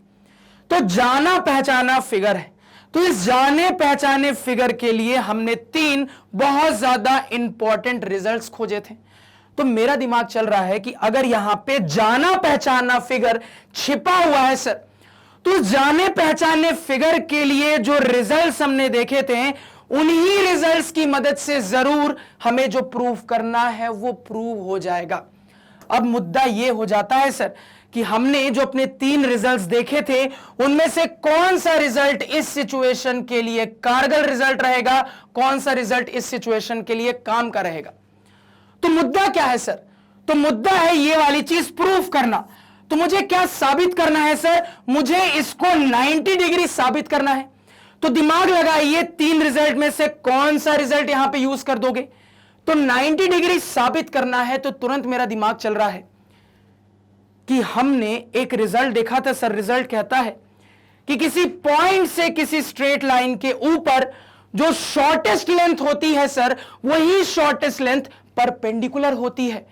[SPEAKER 1] तो जाना पहचाना फिगर है। तो इस जाने पहचाने फिगर के लिए हमने 3 बहुत ज्यादा इंपॉर्टेंट रिजल्ट्स खोजे थे। तो मेरा दिमाग चल रहा है कि अगर यहां पे जाना पहचाना फिगर छिपा हुआ है सर, तो जाने पहचाने फिगर के लिए जो रिजल्ट्स हमने देखे थे उन्हीं रिजल्ट्स की मदद से जरूर हमें जो प्रूफ करना है वो प्रूव हो जाएगा। अब मुद्दा यह हो जाता है सर कि हमने जो अपने 3 रिजल्ट्स देखे थे उनमें से कौन सा रिजल्ट इस सिचुएशन के लिए कारगर रिजल्ट रहेगा, कौन सा रिजल्ट इस सिचुएशन के लिए काम का रहेगा। तो मुद्दा क्या है सर? तो मुद्दा है ये वाली चीज प्रूफ करना। तो मुझे क्या साबित करना है सर? मुझे इसको 90 डिग्री साबित करना है। तो दिमाग लगाइए, 3 रिजल्ट में से कौन सा रिजल्ट यहां पे यूज कर दोगे? तो 90 डिग्री साबित करना है। तो तुरंत मेरा दिमाग चल रहा है कि हमने एक रिजल्ट देखा था सर। रिजल्ट कहता है कि किसी पॉइंट से किसी स्ट्रेट लाइन के ऊपर जो शॉर्टेस्ट लेंथ होती है सर, वही शॉर्टेस्ट लेंथ परपेंडिकुलर होती है।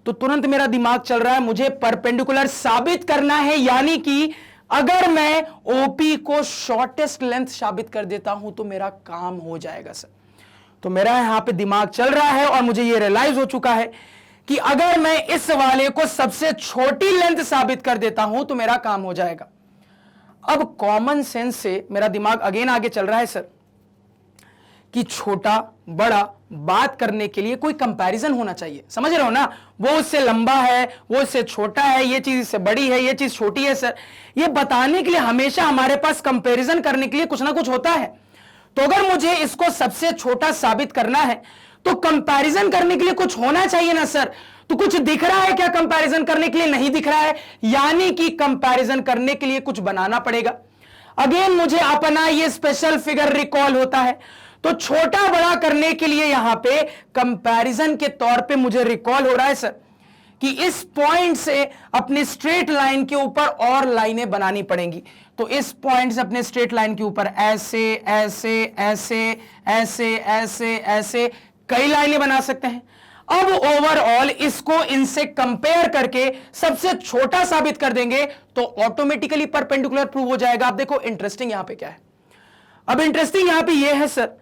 [SPEAKER 1] तो तुरंत मेरा दिमाग चल रहा है मुझे परपेंडिकुलर साबित करना है, यानी कि अगर मैं ओपी को शॉर्टेस्ट लेंथ साबित कर देता हूं तो मेरा काम हो जाएगा सर। तो मेरा यहां पे दिमाग चल रहा है और मुझे यह रियलाइज हो चुका है कि अगर मैं इस वाले को सबसे छोटी लेंथ साबित कर देता हूं तो मेरा काम हो जाएगा। अब कॉमन सेंस से मेरा दिमाग अगेन आगे चल रहा है सर कि छोटा बड़ा बात करने के लिए कोई कंपैरिजन होना चाहिए। समझ रहे हो ना? वो उससे लंबा है, वो उससे छोटा है, ये चीज इससे बड़ी है, ये चीज छोटी है सर। ये बताने के लिए हमेशा हमारे पास कंपैरिजन करने के लिए कुछ ना कुछ होता है। तो अगर मुझे इसको सबसे छोटा साबित करना है तो कंपैरिजन करने के लिए कुछ होना चाहिए ना सर। तो कुछ दिख रहा है क्या कंपैरिजन करने के लिए? नहीं दिख रहा है, यानी कि कंपैरिजन करने के लिए कुछ बनाना पड़ेगा। अगेन मुझे अपना ये स्पेशल फिगर रिकॉल होता है। तो छोटा बड़ा करने के लिए यहां पे कंपैरिजन के तौर पे मुझे रिकॉल हो रहा है सर कि इस पॉइंट से अपने स्ट्रेट लाइन के ऊपर और लाइनें बनानी पड़ेंगी। तो इस पॉइंट से अपने स्ट्रेट लाइन के ऊपर ऐसे ऐसे ऐसे ऐसे ऐसे ऐसे कई लाइनें बना सकते हैं। अब ओवरऑल इसको इनसे कंपेयर करके सबसे छोटा साबित कर देंगे तो ऑटोमेटिकली परपेंडिकुलर प्रूव हो जाएगा। आप देखो इंटरेस्टिंग यहां पे क्या है। अब इंटरेस्टिंग यहां पे यह है सर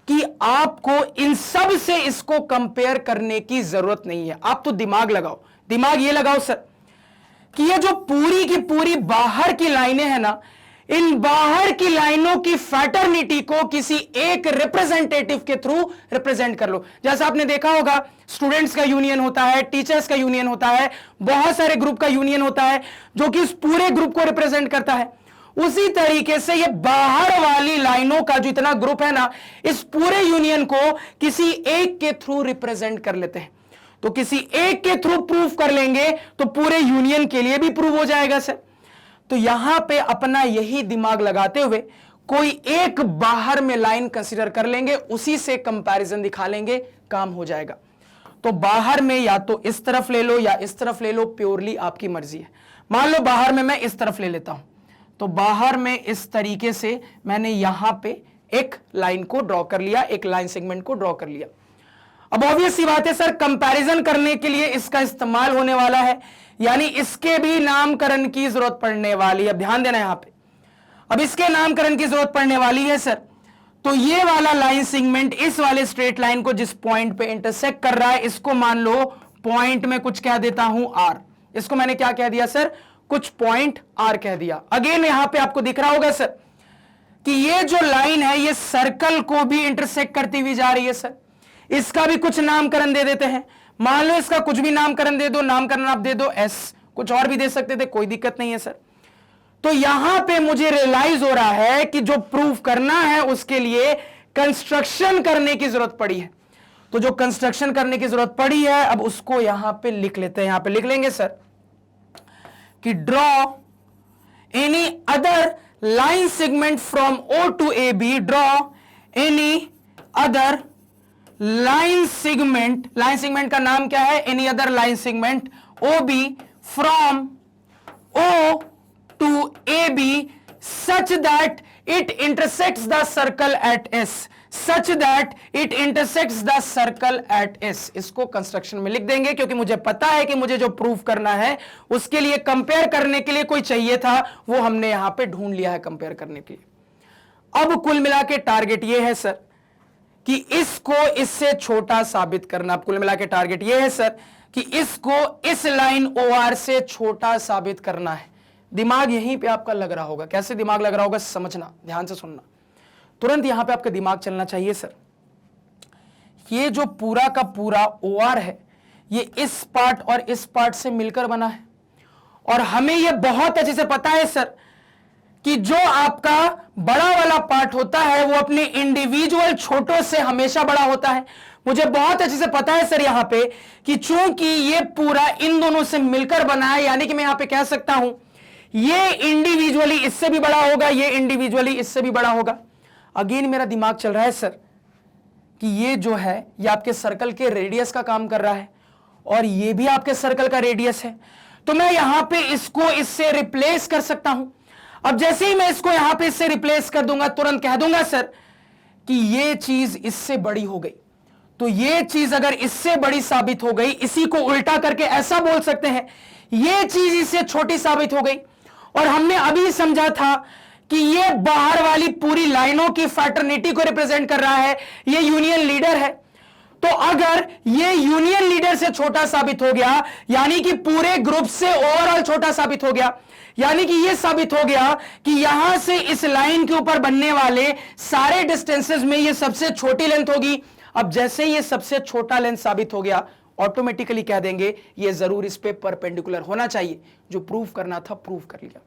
[SPEAKER 1] कि आपको इन सब से इसको कंपेयर करने की जरूरत नहीं है। आप तो दिमाग लगाओ, दिमाग ये लगाओ सर कि ये जो पूरी की पूरी बाहर की लाइनें हैं ना, इन बाहर की लाइनों की फैटर्निटी को किसी एक रिप्रेजेंटेटिव के थ्रू रिप्रेजेंट कर लो। जैसा आपने देखा होगा स्टूडेंट्स का यूनियन होता है, टीचर्स का यूनियन होता है, बहुत सारे ग्रुप का यूनियन होता है जो कि इस पूरे ग्रुप को रिप्रेजेंट करता है। उसी तरीके से ये बाहर वाली लाइनों का जो इतना ग्रुप है ना, इस पूरे यूनियन को किसी एक के थ्रू रिप्रेजेंट कर लेते हैं। तो किसी एक के थ्रू प्रूफ कर लेंगे तो पूरे यूनियन के लिए भी प्रूव हो जाएगा सर। तो यहां पे अपना यही दिमाग लगाते हुए कोई एक बाहर में लाइन कंसीडर कर लेंगे, उसी से कंपैरिजन दिखा लेंगे, काम हो जाएगा। तो बाहर में या तो इस तरफ ले लो या इस तरफ ले लो, प्योरली आपकी मर्जी है। मान लो बाहर में मैं इस तरफ ले लेता हूं, तो बाहर में इस तरीके से मैंने यहां पे एक लाइन को ड्रॉ कर लिया, एक लाइन सेगमेंट को ड्रॉ कर लिया। अब ऑब्वियस सी बात है सर, कंपैरिजन करने के लिए इसका इस्तेमाल होने वाला है, यानी इसके भी नामकरण की जरूरत पड़ने वाली है। अब ध्यान देना यहां पे, अब इसके नामकरण की जरूरत पड़ने वाली है सर। तो ये वाला लाइन सेगमेंट इस वाले स्ट्रेट लाइन को जिस पॉइंट पे इंटरसेक्ट कर रहा है, इसको मान लो पॉइंट में कुछ कह देता हूं आर। इसको मैंने क्या कह दिया सर, कुछ पॉइंट आर कह दिया। अगेन यहां पे आपको दिख रहा होगा सर कि ये जो लाइन है ये सर्कल को भी इंटरसेक्ट करती हुई जा रही है सर। इसका भी कुछ नामकरण दे देते हैं, मान लो इसका कुछ भी नामकरण दे दो, नामकरण आप दे दो एस, कुछ और भी दे सकते थे, कोई दिक्कत नहीं है सर। तो यहां पे मुझे रियलाइज हो रहा है कि जो प्रूफ करना है उसके लिए कंस्ट्रक्शन करने की जरूरत पड़ी है। तो जो कंस्ट्रक्शन करने की जरूरत पड़ी है, अब उसको यहां पे लिख लेते हैं। यहां पे लिख लेंगे सर कि draw any other line segment from O to A B, draw any other line segment का नाम क्या है, any other line segment O B from O to A B such that it intersects the circle at S, such that it intersects the circle at S। इसको construction में लिख देंगे, क्योंकि मुझे पता है कि मुझे जो प्रूफ करना है उसके लिए कंपेयर करने के लिए कोई चाहिए था, वो हमने यहां पे ढूंढ लिया है कंपेयर करने के लिए। अब कुल मिला के टारगेट ये है सर कि इसको इससे छोटा साबित करना। अब कुल मिला के टारगेट ये है सर कि इसको इस लाइन OR से छोटा साबित करना है। दिमाग यहीं पे आपका लग रहा होगा। कैसे दिमाग लग रहा होगा समझना, ध्यान से सुनना, तुरंत यहां पे आपका दिमाग चलना चाहिए सर। ये जो पूरा का पूरा OR है ये इस पार्ट और इस पार्ट से मिलकर बना है, और हमें यह बहुत अच्छे से पता है सर कि जो आपका बड़ा वाला पार्ट होता है वो अपने इंडिविजुअल छोटों से हमेशा बड़ा होता है। मुझे बहुत अच्छे से पता है सर यहां पे कि चूंकि ये पूरा इन दोनों से मिलकर बना है, यानी कि मैं यहां पे कह सकता हूं ये इंडिविजुअली इससे भी बड़ा होगा, ये इंडिविजुअली इससे भी बड़ा होगा। अगेन मेरा दिमाग चल रहा है सर कि ये जो है ये आपके सर्कल के रेडियस का काम कर रहा है, और ये भी आपके सर्कल का रेडियस है। तो मैं यहां पे इसको इससे रिप्लेस कर सकता हूं। अब जैसे ही मैं इसको यहां पे इससे रिप्लेस कर दूंगा, तुरंत कह दूंगा सर कि ये चीज इससे बड़ी हो गई। तो ये चीज अगर इससे बड़ी साबित हो गई, इसी को उल्टा करके ऐसा बोल सकते हैं ये चीज इससे छोटी साबित हो गई। और हमने अभी समझा था कि ये बाहर वाली पूरी लाइनों की फ्रैटर्निटी को रिप्रेजेंट कर रहा है, ये यूनियन लीडर है। तो अगर ये यूनियन लीडर से छोटा साबित हो गया, यानी कि पूरे ग्रुप से ओवरऑल छोटा साबित हो गया, यानी कि यह साबित हो गया कि यहां से इस लाइन के ऊपर बनने वाले सारे डिस्टेंसेस में यह सबसे छोटी लेंथ होगी। अब जैसे ये सबसे छोटा लेंथ साबित हो गया, ऑटोमेटिकली कह देंगे ये जरूर इस पे परपेंडिकुलर होना चाहिए। जो प्रूफ करना था प्रूफ कर लिया।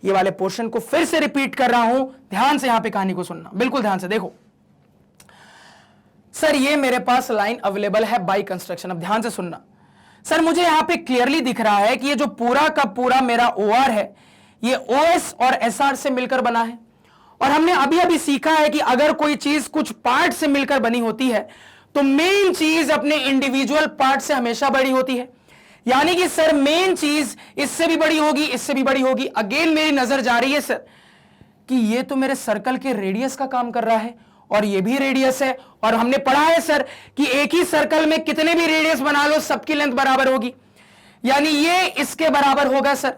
[SPEAKER 1] ये वाले पोर्शन को फिर से रिपीट कर रहा हूं, ध्यान से यहां पे कहानी को सुनना, बिल्कुल ध्यान से देखो सर। ये मेरे पास लाइन अवेलेबल है बाय कंस्ट्रक्शन। अब ध्यान से सुनना सर, मुझे यहां पे क्लियरली दिख रहा है कि ये जो पूरा का पूरा मेरा OR है ये OS और SR से मिलकर बना है। और हमने अभी अभी सीखा है कि अगर कोई चीज कुछ पार्ट से मिलकर बनी होती है तो मेन चीज अपने इंडिविजुअल पार्ट से हमेशा बड़ी होती है। यानी कि सर मेन चीज इससे भी बड़ी होगी, इससे भी बड़ी होगी। अगेन मेरी नजर जा रही है सर कि ये तो मेरे सर्कल के रेडियस का काम कर रहा है, और ये भी रेडियस है। और हमने पढ़ा है सर कि एक ही सर्कल में कितने भी रेडियस बना लो सबकी लेंथ बराबर होगी, यानी ये इसके बराबर होगा सर।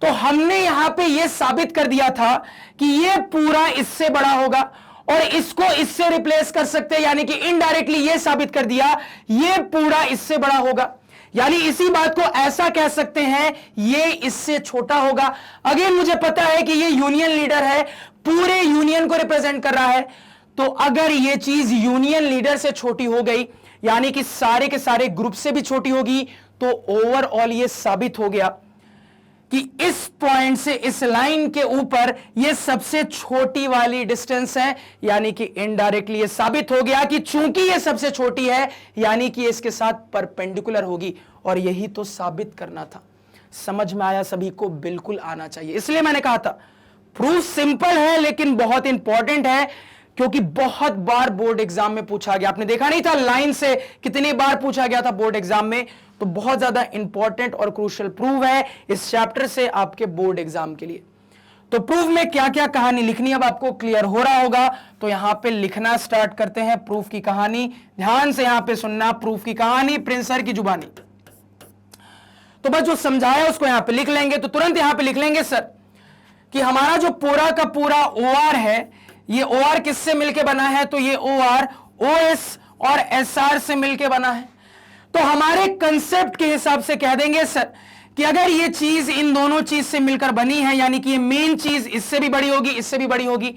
[SPEAKER 1] तो हमने यहां पे ये साबित कर दिया था कि ये पूरा इससे बड़ा होगा, और इसको इससे रिप्लेस कर सकते हैं, यानी कि इनडायरेक्टली ये साबित कर दिया ये पूरा इससे बड़ा होगा। यानी इसी बात को ऐसा कह सकते हैं ये इससे छोटा होगा। अगेन मुझे पता है कि ये यूनियन लीडर है, पूरे यूनियन को रिप्रेजेंट कर रहा है। तो अगर ये चीज यूनियन लीडर से छोटी हो गई, यानी कि सारे के सारे ग्रुप से भी छोटी होगी, तो ओवरऑल ये साबित हो गया कि इस पॉइंट से इस लाइन के ऊपर ये सबसे छोटी वाली डिस्टेंस है, यानी कि इनडायरेक्टली ये साबित हो गया कि चूंकि ये सबसे छोटी है यानी कि इसके साथ परपेंडिकुलर होगी, और यही तो साबित करना था। समझ में आया सभी को? बिल्कुल आना चाहिए। इसलिए मैंने कहा था प्रूफ सिंपल है लेकिन बहुत इंपॉर्टेंट है, क्योंकि बहुत बार बोर्ड एग्जाम में पूछा गया। आपने देखा नहीं था लाइन से कितनी बार पूछा गया था बोर्ड एग्जाम में, तो बहुत ज्यादा इंपॉर्टेंट और क्रूशियल प्रूफ है इस चैप्टर से आपके बोर्ड एग्जाम के लिए। तो प्रूफ में क्या क्या कहानी लिखनी अब आपको क्लियर हो रहा होगा, तो यहां पे लिखना स्टार्ट करते हैं प्रूफ की कहानी। ध्यान से यहां पे सुनना, प्रूफ की कहानी प्रिंस सर की जुबानी। तो बस जो समझाया उसको यहां पे लिख लेंगे। तो तुरंत यहां पे लिख लेंगे सर कि हमारा जो पूरा का पूरा OR है, ये OR किससे मिलके बना है? तो ये OR OS और SR से मिलके बना है। तो हमारे कंसेप्ट के हिसाब से कह देंगे सर कि अगर ये चीज इन दोनों चीज से मिलकर बनी है, यानी कि ये मेन चीज इससे भी बड़ी होगी, इससे भी बड़ी होगी,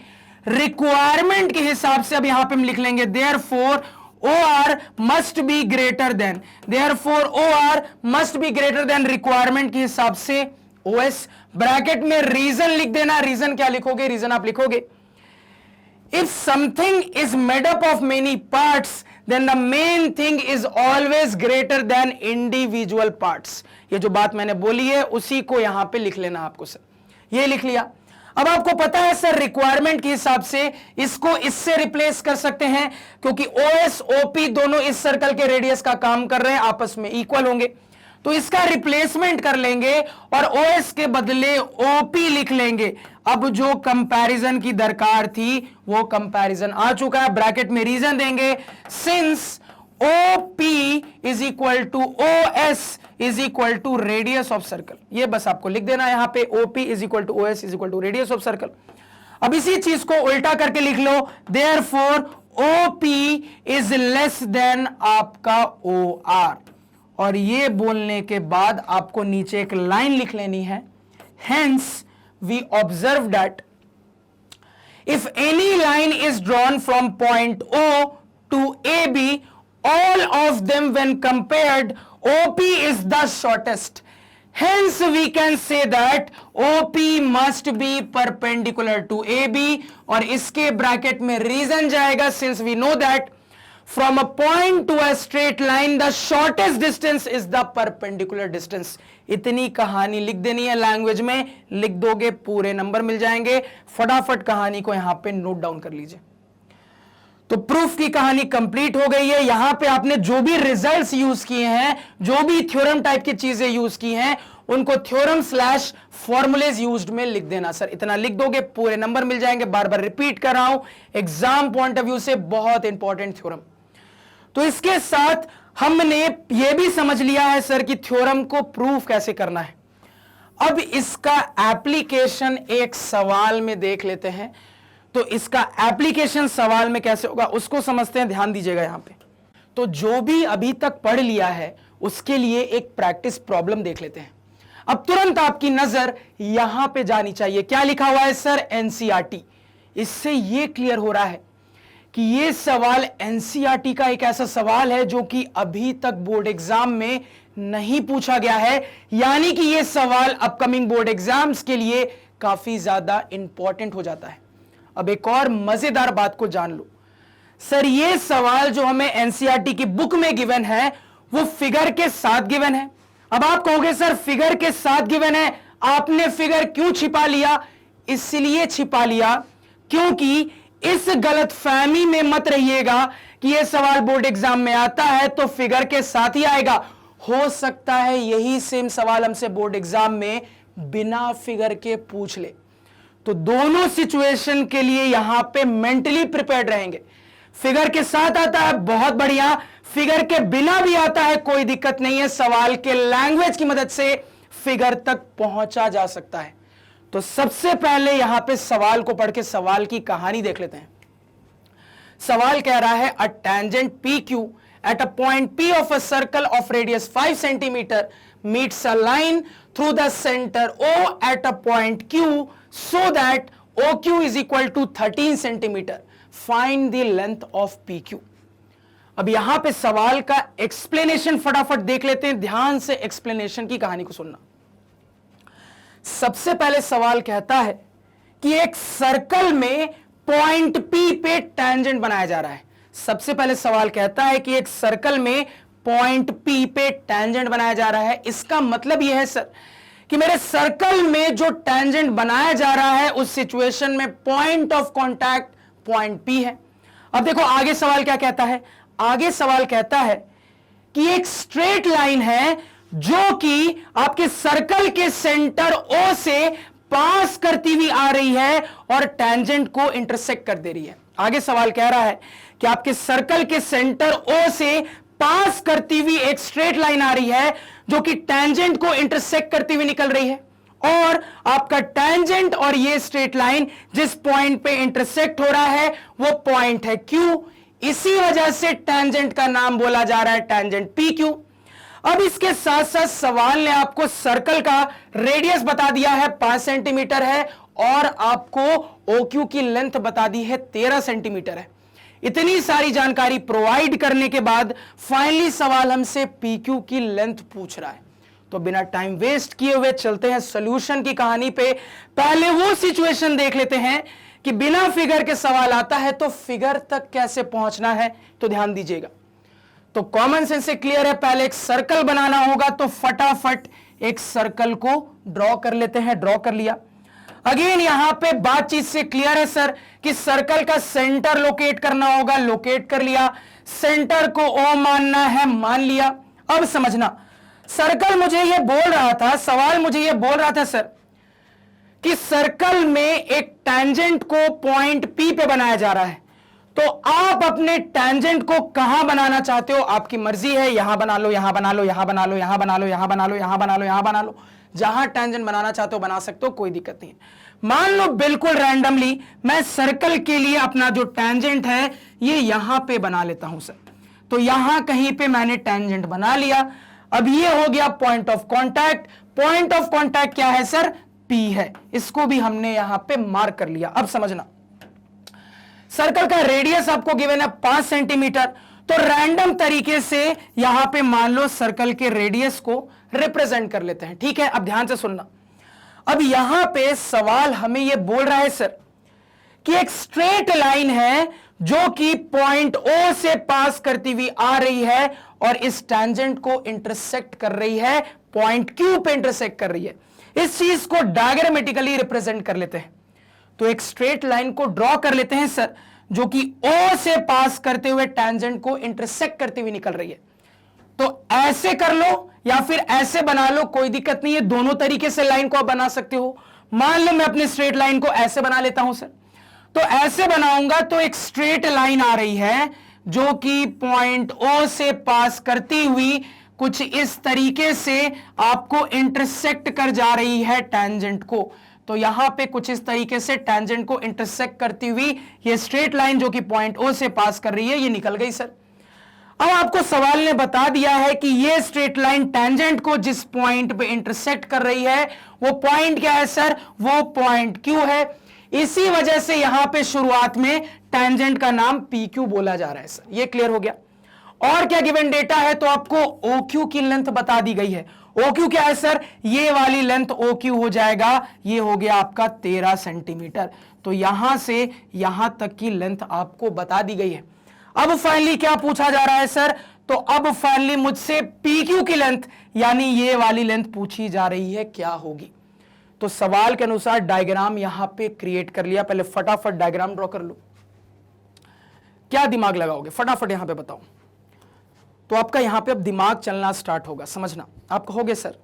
[SPEAKER 1] रिक्वायरमेंट के हिसाब से अब यहां पे हम लिख लेंगे therefore OR must be greater than, therefore OR must be greater than requirement के हिसाब से OS। ब्रैकेट में रीजन लिख देना। रीजन क्या लिखोगे? रीजन आप लिखोगे if something is made up of many parts then the main thing is always greater than individual parts। ये जो बात मैंने बोली है उसी को यहां पे लिख लेना आपको सर। ये लिख लिया। अब आपको पता है सर रिक्वायरमेंट के हिसाब से इसको इससे रिप्लेस कर सकते हैं, क्योंकि OS OP दोनों इस सर्कल के रेडियस का काम कर रहे हैं, आपस में इक्वल होंगे, तो इसका रिप्लेसमेंट कर लेंगे और OS के बदले OP लिख लेंगे। अब जो कंपैरिजन की दरकार थी वो कंपैरिजन आ चुका है। ब्रैकेट में रीजन देंगे since OP is equal to OS is equal to radius of circle. ये बस आपको लिख देना यहां पे, OP is equal to OS is equal to radius of circle. अब इसी चीज को उल्टा करके लिख लो, therefore OP is less than आपका OR। और ये बोलने के बाद आपको नीचे एक लाइन लिख लेनी है, hence we observe that if any line is drawn from point O to AB, all of them when compared OP is the shortest, hence we can say that OP must be perpendicular to AB। और इसके bracket में reason जाएगा since we know that from a point to a straight line the shortest distance is the perpendicular distance। इतनी कहानी लिख देनी है, language में लिख दोगे पूरे नंबर मिल जाएंगे। फटाफट कहानी को यहां पे नोट डाउन कर लीजिए। तो प्रूफ की कहानी कंप्लीट हो गई है। यहां पे आपने जो भी रिजल्ट्स यूज किए हैं, जो भी थ्योरम टाइप की चीजें यूज की हैं, उनको थ्योरम स्लैश फॉर्मुलेज यूज्ड में लिख देना सर। इतना लिख दोगे पूरे नंबर मिल जाएंगे। बार बार रिपीट कर रहा हूं, एग्जाम पॉइंट ऑफ व्यू से बहुत इंपॉर्टेंट थ्योरम। तो इसके साथ हमने यह भी समझ लिया है सर कि थ्योरम को प्रूफ कैसे करना है। अब इसका एप्लीकेशन एक सवाल में देख लेते हैं। तो इसका एप्लीकेशन सवाल में कैसे होगा उसको समझते हैं। ध्यान दीजिएगा यहां पे। तो जो भी अभी तक पढ़ लिया है उसके लिए एक प्रैक्टिस प्रॉब्लम देख लेते हैं। अब तुरंत आपकी नजर यहां पे जानी चाहिए। क्या लिखा हुआ है सर? NCERT। इससे यह क्लियर हो रहा है कि यह सवाल NCERT का एक ऐसा सवाल है जो कि अभी तक बोर्ड एग्जाम में नहीं पूछा गया है, यानी कि यह सवाल अपकमिंग बोर्ड एग्जाम्स के लिए काफी ज्यादा इंपॉर्टेंट हो जाता है। अब एक और मजेदार बात को जान लो सर, यह सवाल जो हमें NCERT की बुक में गिवन है वो फिगर के साथ गिवन है। अब आप कहोगे सर फिगर के साथ गिवन है, आपने फिगर क्यों छिपा लिया? इसलिए छिपा लिया क्योंकि इस गलतफहमी में मत रहिएगा कि यह सवाल बोर्ड एग्जाम में आता है तो फिगर के साथ ही आएगा। हो सकता है यही सेम सवाल हमसे बोर्ड एग्जाम में बिना फिगर के पूछ ले। तो दोनों सिचुएशन के लिए यहां पे मेंटली प्रिपेयर्ड रहेंगे। फिगर के साथ आता है बहुत बढ़िया, फिगर के बिना भी आता है कोई दिक्कत नहीं है। सवाल के लैंग्वेज की मदद से फिगर तक पहुंचा जा सकता है। तो सबसे पहले यहां पे सवाल को पढ़ के सवाल की कहानी देख लेते हैं। सवाल कह रहा है a tangent PQ at a point P of a circle of radius 5 centimeter meets a line through the center O at a point Q so that OQ is equal to 13 centimeter. Find the length of PQ। अब यहां पे सवाल का explanation फटाफट देख लेते हैं। ध्यान से एक्सप्लेनेशन की कहानी को सुनना। सबसे पहले सवाल कहता है कि एक सर्कल में पॉइंट P पे टेंजेंट बनाया जा रहा है। सबसे पहले सवाल कहता है कि एक सर्कल में पॉइंट P पे टेंजेंट बनाया जा रहा है। इसका मतलब यह है सर कि मेरे सर्कल में जो टेंजेंट बनाया जा रहा है उस सिचुएशन में point of contact point P है। अब देखो आगे सवाल क्या कहता है। आगे सवाल कहता है कि एक स्ट्रेट लाइन है जो कि आपके सर्कल के सेंटर O से पास करती हुई आ रही है और टेंजेंट को इंटरसेक्ट कर दे रही है। आगे सवाल कह रहा है कि आपके सर्कल के सेंटर O से पास करती हुई एक स्ट्रेट लाइन आ रही है जो कि टेंजेंट को इंटरसेक्ट करती हुई निकल रही है, और आपका टेंजेंट और ये स्ट्रेट लाइन जिस पॉइंट पे इंटरसेक्ट हो रहा है वो पॉइंट है Q। इसी वजह से टेंजेंट का नाम बोला जा रहा है टेंजेंट PQ। अब इसके साथ साथ सवाल ने आपको सर्कल का रेडियस बता दिया है 5 सेंटीमीटर है, और आपको OQ की लेंथ बता दी है 13 सेंटीमीटर है। इतनी सारी जानकारी प्रोवाइड करने के बाद फाइनली सवाल हमसे PQ की लेंथ पूछ रहा है। तो बिना टाइम वेस्ट किए हुए चलते हैं सॉल्यूशन की कहानी पे। पहले वो सिचुएशन देख लेते हैं कि बिना फिगर के सवाल आता है तो फिगर तक कैसे पहुंचना है। तो ध्यान दीजिएगा, तो कॉमन सेंस से क्लियर है। पहले एक सर्कल बनाना होगा तो फटाफट एक सर्कल को ड्रॉ कर लेते हैं। ड्रॉ कर लिया। अगेन यहां पे बातचीत से क्लियर है सर कि सर्कल का सेंटर लोकेट करना होगा। लोकेट कर लिया। सेंटर को O मानना है, मान लिया। अब समझना, सर्कल मुझे यह बोल रहा था, सवाल मुझे यह बोल रहा था सर कि सर्कल में एक टेंजेंट को पॉइंट P पे बनाया जा रहा है। तो आप अपने टेंजेंट को कहां बनाना चाहते हो आपकी मर्जी है। यहां बना लो, यहां बना लो, यहां बना लो, यहां बना लो, यहां बना लो, यहां बना लो, यहां बना लो। जहां टेंजेंट बनाना चाहते हो बना सकते हो, कोई दिक्कत नहीं है। मान लो बिल्कुल रैंडमली मैं सर्कल के लिए अपना जो टेंजेंट है ये यहां पे बना लेता हूं सर। तो यहां कहीं पे मैंने टेंजेंट बना लिया। अब ये हो गया point of contact. Point of contact क्या है सर? P है। इसको भी हमने यहां पे मार्क कर लिया। अब समझना, सर्कल का रेडियस आपको गिवन है 5 सेंटीमीटर। तो रैंडम तरीके से यहां पे मान लो सर्कल के रेडियस को रिप्रेजेंट कर लेते हैं। ठीक है, अब ध्यान से सुनना। अब यहां पे सवाल हमें यह बोल रहा है सर कि एक स्ट्रेट लाइन है जो कि पॉइंट O से पास करती हुई आ रही है और इस टेंजेंट को इंटरसेक्ट कर रही है, पॉइंट Q पे इंटरसेक्ट कर रही है। इस चीज को डायग्रामेटिकली रिप्रेजेंट कर लेते हैं। तो एक स्ट्रेट लाइन को ड्रॉ कर लेते हैं सर जो कि O से पास करते हुए टेंजेंट को इंटरसेक्ट करती हुई निकल रही है। तो ऐसे कर लो या फिर ऐसे बना लो, कोई दिक्कत नहीं है। दोनों तरीके से लाइन को आप बना सकते हो। मान लो मैं अपनी स्ट्रेट लाइन को ऐसे बना लेता हूं सर। तो ऐसे बनाऊंगा तो एक स्ट्रेट लाइन आ रही है जो कि पॉइंट O से पास करती हुई कुछ इस तरीके से आपको इंटरसेक्ट कर जा रही है टेंजेंट को। तो यहां पे कुछ इस तरीके से टेंजेंट को इंटरसेक्ट करती हुई ये स्ट्रेट लाइन जो कि पॉइंट O से पास कर रही है ये निकल गई सर। अब आपको सवाल ने बता दिया है कि ये स्ट्रेट लाइन टेंजेंट को जिस पॉइंट पे इंटरसेक्ट कर रही है वो पॉइंट क्या है सर? वो पॉइंट Q है। इसी वजह से यहां पे शुरुआत में टेंजेंट का नाम PQ बोला जा रहा है सर। ये क्लियर हो गया। और क्या गिवन डेटा है? तो आपको OQ की लेंथ बता दी गई है। OQ क्या है सर? ये वाली लेंथ OQ हो जाएगा, ये हो गया आपका 13 सेंटीमीटर। तो यहां से यहां तक की लेंथ आपको बता दी गई है। अब फाइनली क्या पूछा जा रहा है सर? तो अब फाइनली मुझसे PQ की लेंथ यानी ये वाली लेंथ पूछी जा रही है, क्या होगी? तो सवाल के अनुसार डायग्राम यहां पे क्रिएट कर लिया। पहले फटाफट डायग्राम ड्रॉ कर लो। क्या दिमाग लगाओगे फटाफट यहां पे बताओ। तो आपका यहां पे अब दिमाग चलना स्टार्ट होगा। समझना, आप कहोगे सर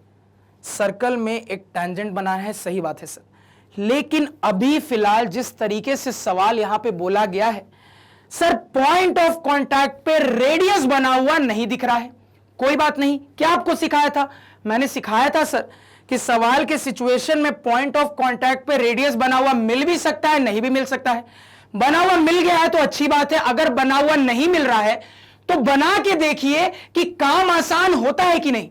[SPEAKER 1] सर्कल में एक टेंजेंट बना है, सही बात है सर, लेकिन अभी फिलहाल जिस तरीके से सवाल यहां पे बोला गया है सर, पॉइंट ऑफ कांटेक्ट पे रेडियस बना हुआ नहीं दिख रहा है। कोई बात नहीं, क्या आपको सिखाया था? मैंने सिखाया था सर कि सवाल के सिचुएशन में पॉइंट ऑफ कांटेक्ट पे रेडियस बना हुआ मिल भी सकता है, नहीं भी मिल सकता है। बना हुआ मिल गया है तो अच्छी बात है। अगर बना हुआ नहीं मिल रहा है तो बना के देखिए कि काम आसान होता है कि नहीं।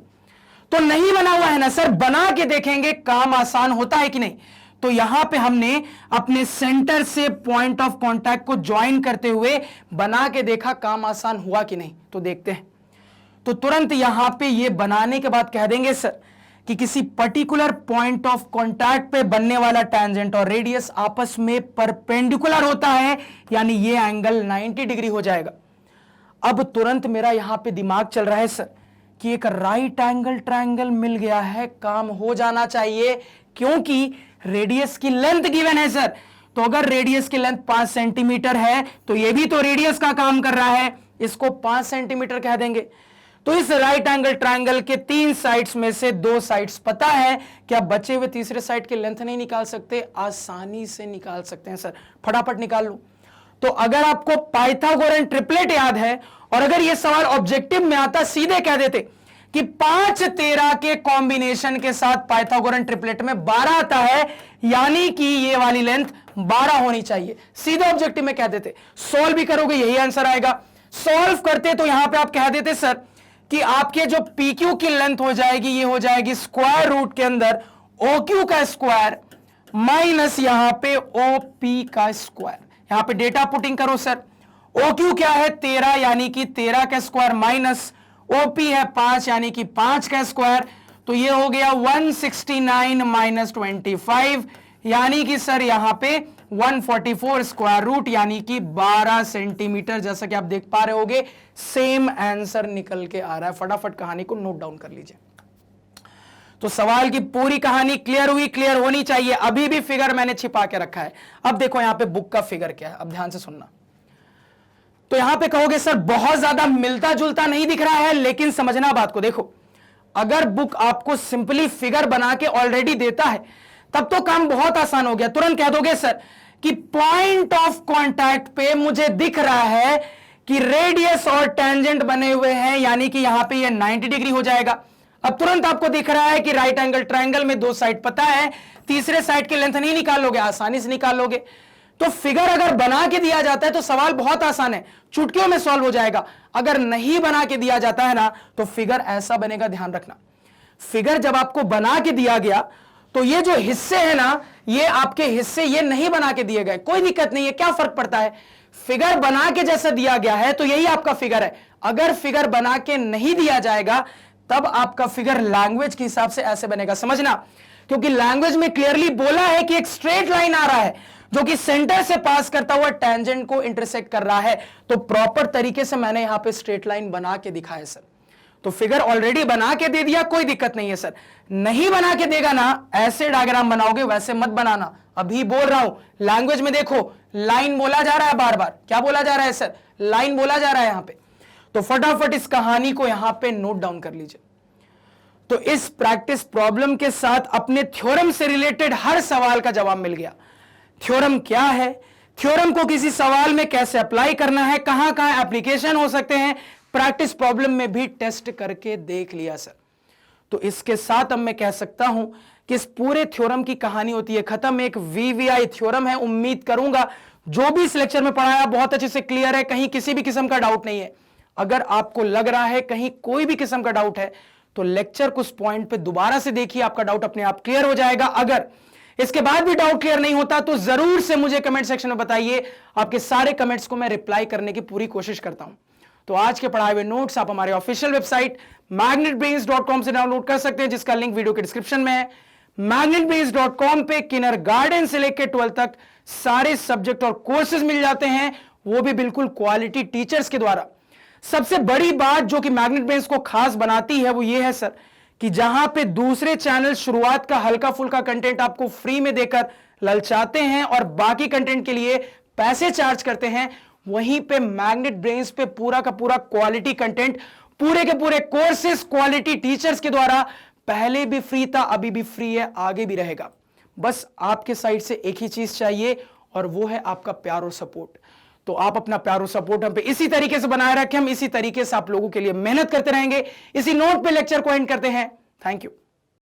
[SPEAKER 1] तो नहीं बना हुआ है ना सर, बना के देखेंगे काम आसान होता है कि नहीं। तो यहां पे हमने अपने सेंटर से पॉइंट ऑफ कांटेक्ट को ज्वाइन करते हुए बना के देखा काम आसान हुआ कि नहीं। तो देखते हैं। तो तुरंत यहां पे ये बनाने के बाद कह देंगे सर कि किसी पर्टिकुलर पॉइंट ऑफ कांटेक्ट पे बनने वाला टेंजेंट और रेडियस आपस में परपेंडिकुलर होता है, यानी ये एंगल 90 डिग्री हो जाएगा। अब तुरंत मेरा यहां पे दिमाग चल रहा है सर कि एक राइट एंगल ट्रायंगल मिल गया है, काम हो जाना चाहिए, क्योंकि रेडियस की लेंथ गिवन है सर। तो अगर रेडियस की लेंथ 5 सेंटीमीटर है तो ये भी तो रेडियस का काम कर रहा है, इसको 5 सेंटीमीटर कह देंगे। तो इस राइट एंगल ट्रायंगल के 3 साइड्स में से 2 साइड्स पता है, क्या बचे हुए तीसरे साइड की लेंथ नहीं निकाल सकते? आसानी से निकाल सकते हैं सर, फटाफट निकाल लो। तो अगर आपको पाइथागोरन ट्रिपलेट याद है और अगर यह सवाल ऑब्जेक्टिव में आता, सीधे कह देते कि 5 13 के कॉम्बिनेशन के साथ पाइथागोरन ट्रिपलेट में 12 आता है, यानी कि ये वाली लेंथ 12 होनी चाहिए, सीधे ऑब्जेक्टिव में कह देते। सॉल्व भी करोगे यही आंसर आएगा। सॉल्व करते तो यहां पे आप कह देते सर कि आपके जो PQ की लेंथ हो जाएगी, ये हो जाएगी स्क्वायर रूट के अंदर OQ का स्क्वायर माइनस यहां पे OP का स्क्वायर। यहां पे डेटा पुटिंग करो सर। OQ क्या है? 13, यानी कि 13 का स्क्वायर माइनस OP है 5, यानी कि 5 का स्क्वायर। तो ये हो गया 169 माइनस 25, यानी कि सर यहां पे 144 स्क्वायर रूट, यानी कि 12 सेंटीमीटर। जैसा कि आप देख पा रहे होगे सेम आंसर निकल के आ रहा है। फटाफट कहानी को नोट डाउन कर लीजिए। तो सवाल की पूरी कहानी क्लियर हुई, क्लियर होनी चाहिए। अभी भी फिगर मैंने छिपा के रखा है। अब देखो यहां पे बुक का फिगर क्या है, अब ध्यान से सुनना। तो यहां पे कहोगे सर बहुत ज्यादा मिलता जुलता नहीं दिख रहा है, लेकिन समझना बात को। देखो अगर बुक आपको सिंपली फिगर बना के ऑलरेडी देता है तब तो काम बहुत आसान हो गया। तुरंत कह दोगे सर कि पॉइंट ऑफ कांटेक्ट पे मुझे दिख रहा है कि रेडियस और टेंजेंट बने हुए हैं, यानी कि यहां पे ये 90 डिग्री हो जाएगा। अब तुरंत आपको दिख रहा है कि राइट एंगल ट्रायंगल में 2 साइड पता है, तीसरे साइड की लेंथ नहीं निकालोगे, आसानी से निकाल लोगे। तो फिगर अगर बना के दिया जाता है तो सवाल बहुत आसान है, चुटकियों में सॉल्व हो जाएगा। अगर नहीं बना के दिया जाता है ना तो फिगर ऐसा बनेगा, ध्यान रखना। फिगर जब आपको बना के दिया गया तो ये जो हिस्से हैं ना, ये आपके हिस्से ये नहीं बना के दिए गए, कोई दिक्कत नहीं है, क्या फर्क पड़ता है। फिगर बना के जैसा दिया गया है तो यही आपका फिगर है। अगर फिगर बना के नहीं दिया जाएगा तब आपका फिगर लैंग्वेज के हिसाब से ऐसे बनेगा, समझना। क्योंकि लैंग्वेज में क्लियरली बोला है कि एक स्ट्रेट लाइन आ रहा है जो कि सेंटर से पास करता हुआ टेंजेंट को इंटरसेक्ट कर रहा है। तो प्रॉपर तरीके से मैंने यहां पे स्ट्रेट लाइन बना के दिखाया सर। तो फिगर ऑलरेडी बना के दे दिया, कोई दिक्कत नहीं है सर। नहीं बना के देगा ना, ऐसे डायग्राम बनाओगे, वैसे मत बनाना। अभी बोल रहा हूं, लैंग्वेज में देखो लाइन बोला जा रहा है, बार बार क्या बोला जा रहा है सर? लाइन बोला जा रहा है यहां पे। तो फटाफट इस कहानी को यहां पे नोट डाउन कर लीजिए। तो इस प्रैक्टिस प्रॉब्लम के साथ अपने थ्योरम से रिलेटेड हर सवाल का जवाब मिल गया। थ्योरम क्या है, थ्योरम को किसी सवाल में कैसे अप्लाई करना है, कहां कहां एप्लीकेशन हो सकते हैं, प्रैक्टिस प्रॉब्लम में भी टेस्ट करके देख लिया सर। तो इसके साथ अब मैं कह सकता हूं कि इस पूरे थ्योरम की कहानी होती है खत्म। एक VVI थ्योरम है। उम्मीद करूंगा जो भी इस लेक्चर में पढ़ाया बहुत अच्छे से क्लियर है, कहीं किसी भी किस्म का डाउट नहीं है। अगर आपको लग रहा है कहीं कोई भी किस्म का डाउट है तो लेक्चर को उस पॉइंट पे दोबारा से देखिए, आपका डाउट अपने आप क्लियर हो जाएगा। अगर इसके बाद भी डाउट क्लियर नहीं होता तो जरूर से मुझे कमेंट सेक्शन में बताइए। आपके सारे कमेंट्स को मैं रिप्लाई करने की पूरी कोशिश करता हूं। तो आज के पढ़ाए हुए नोट्स आप हमारे ऑफिशियल वेबसाइट magnetbrains.com से डाउनलोड कर सकते हैं, जिसका लिंक वीडियो के डिस्क्रिप्शन में है। magnetbrains.com पे किंडरगार्टन से लेकर 12 तक सारे सब्जेक्ट और कोर्सेज मिल जाते हैं, वो भी बिल्कुल क्वालिटी टीचर्स के द्वारा। सबसे बड़ी बात जो कि मैग्नेट ब्रेन्स को खास बनाती है वो ये है सर कि जहां पे दूसरे चैनल शुरुआत का हल्का फुल्का कंटेंट आपको फ्री में देकर ललचाते हैं और बाकी कंटेंट के लिए पैसे चार्ज करते हैं, वहीं पे मैग्नेट ब्रेन्स पे पूरा का पूरा क्वालिटी कंटेंट, पूरे के पूरे कोर्सेज क्वालिटी टीचर्स के द्वारा पहले भी फ्री था, अभी भी फ्री है, आगे भी रहेगा। बस आपके साइड से एक ही चीज चाहिए और वो है आपका प्यार और सपोर्ट। तो आप अपना प्यार और सपोर्ट हम पे इसी तरीके से बनाए रखें, हम इसी तरीके से आप लोगों के लिए मेहनत करते रहेंगे। इसी नोट पे लेक्चर को एंड करते हैं। Thank you.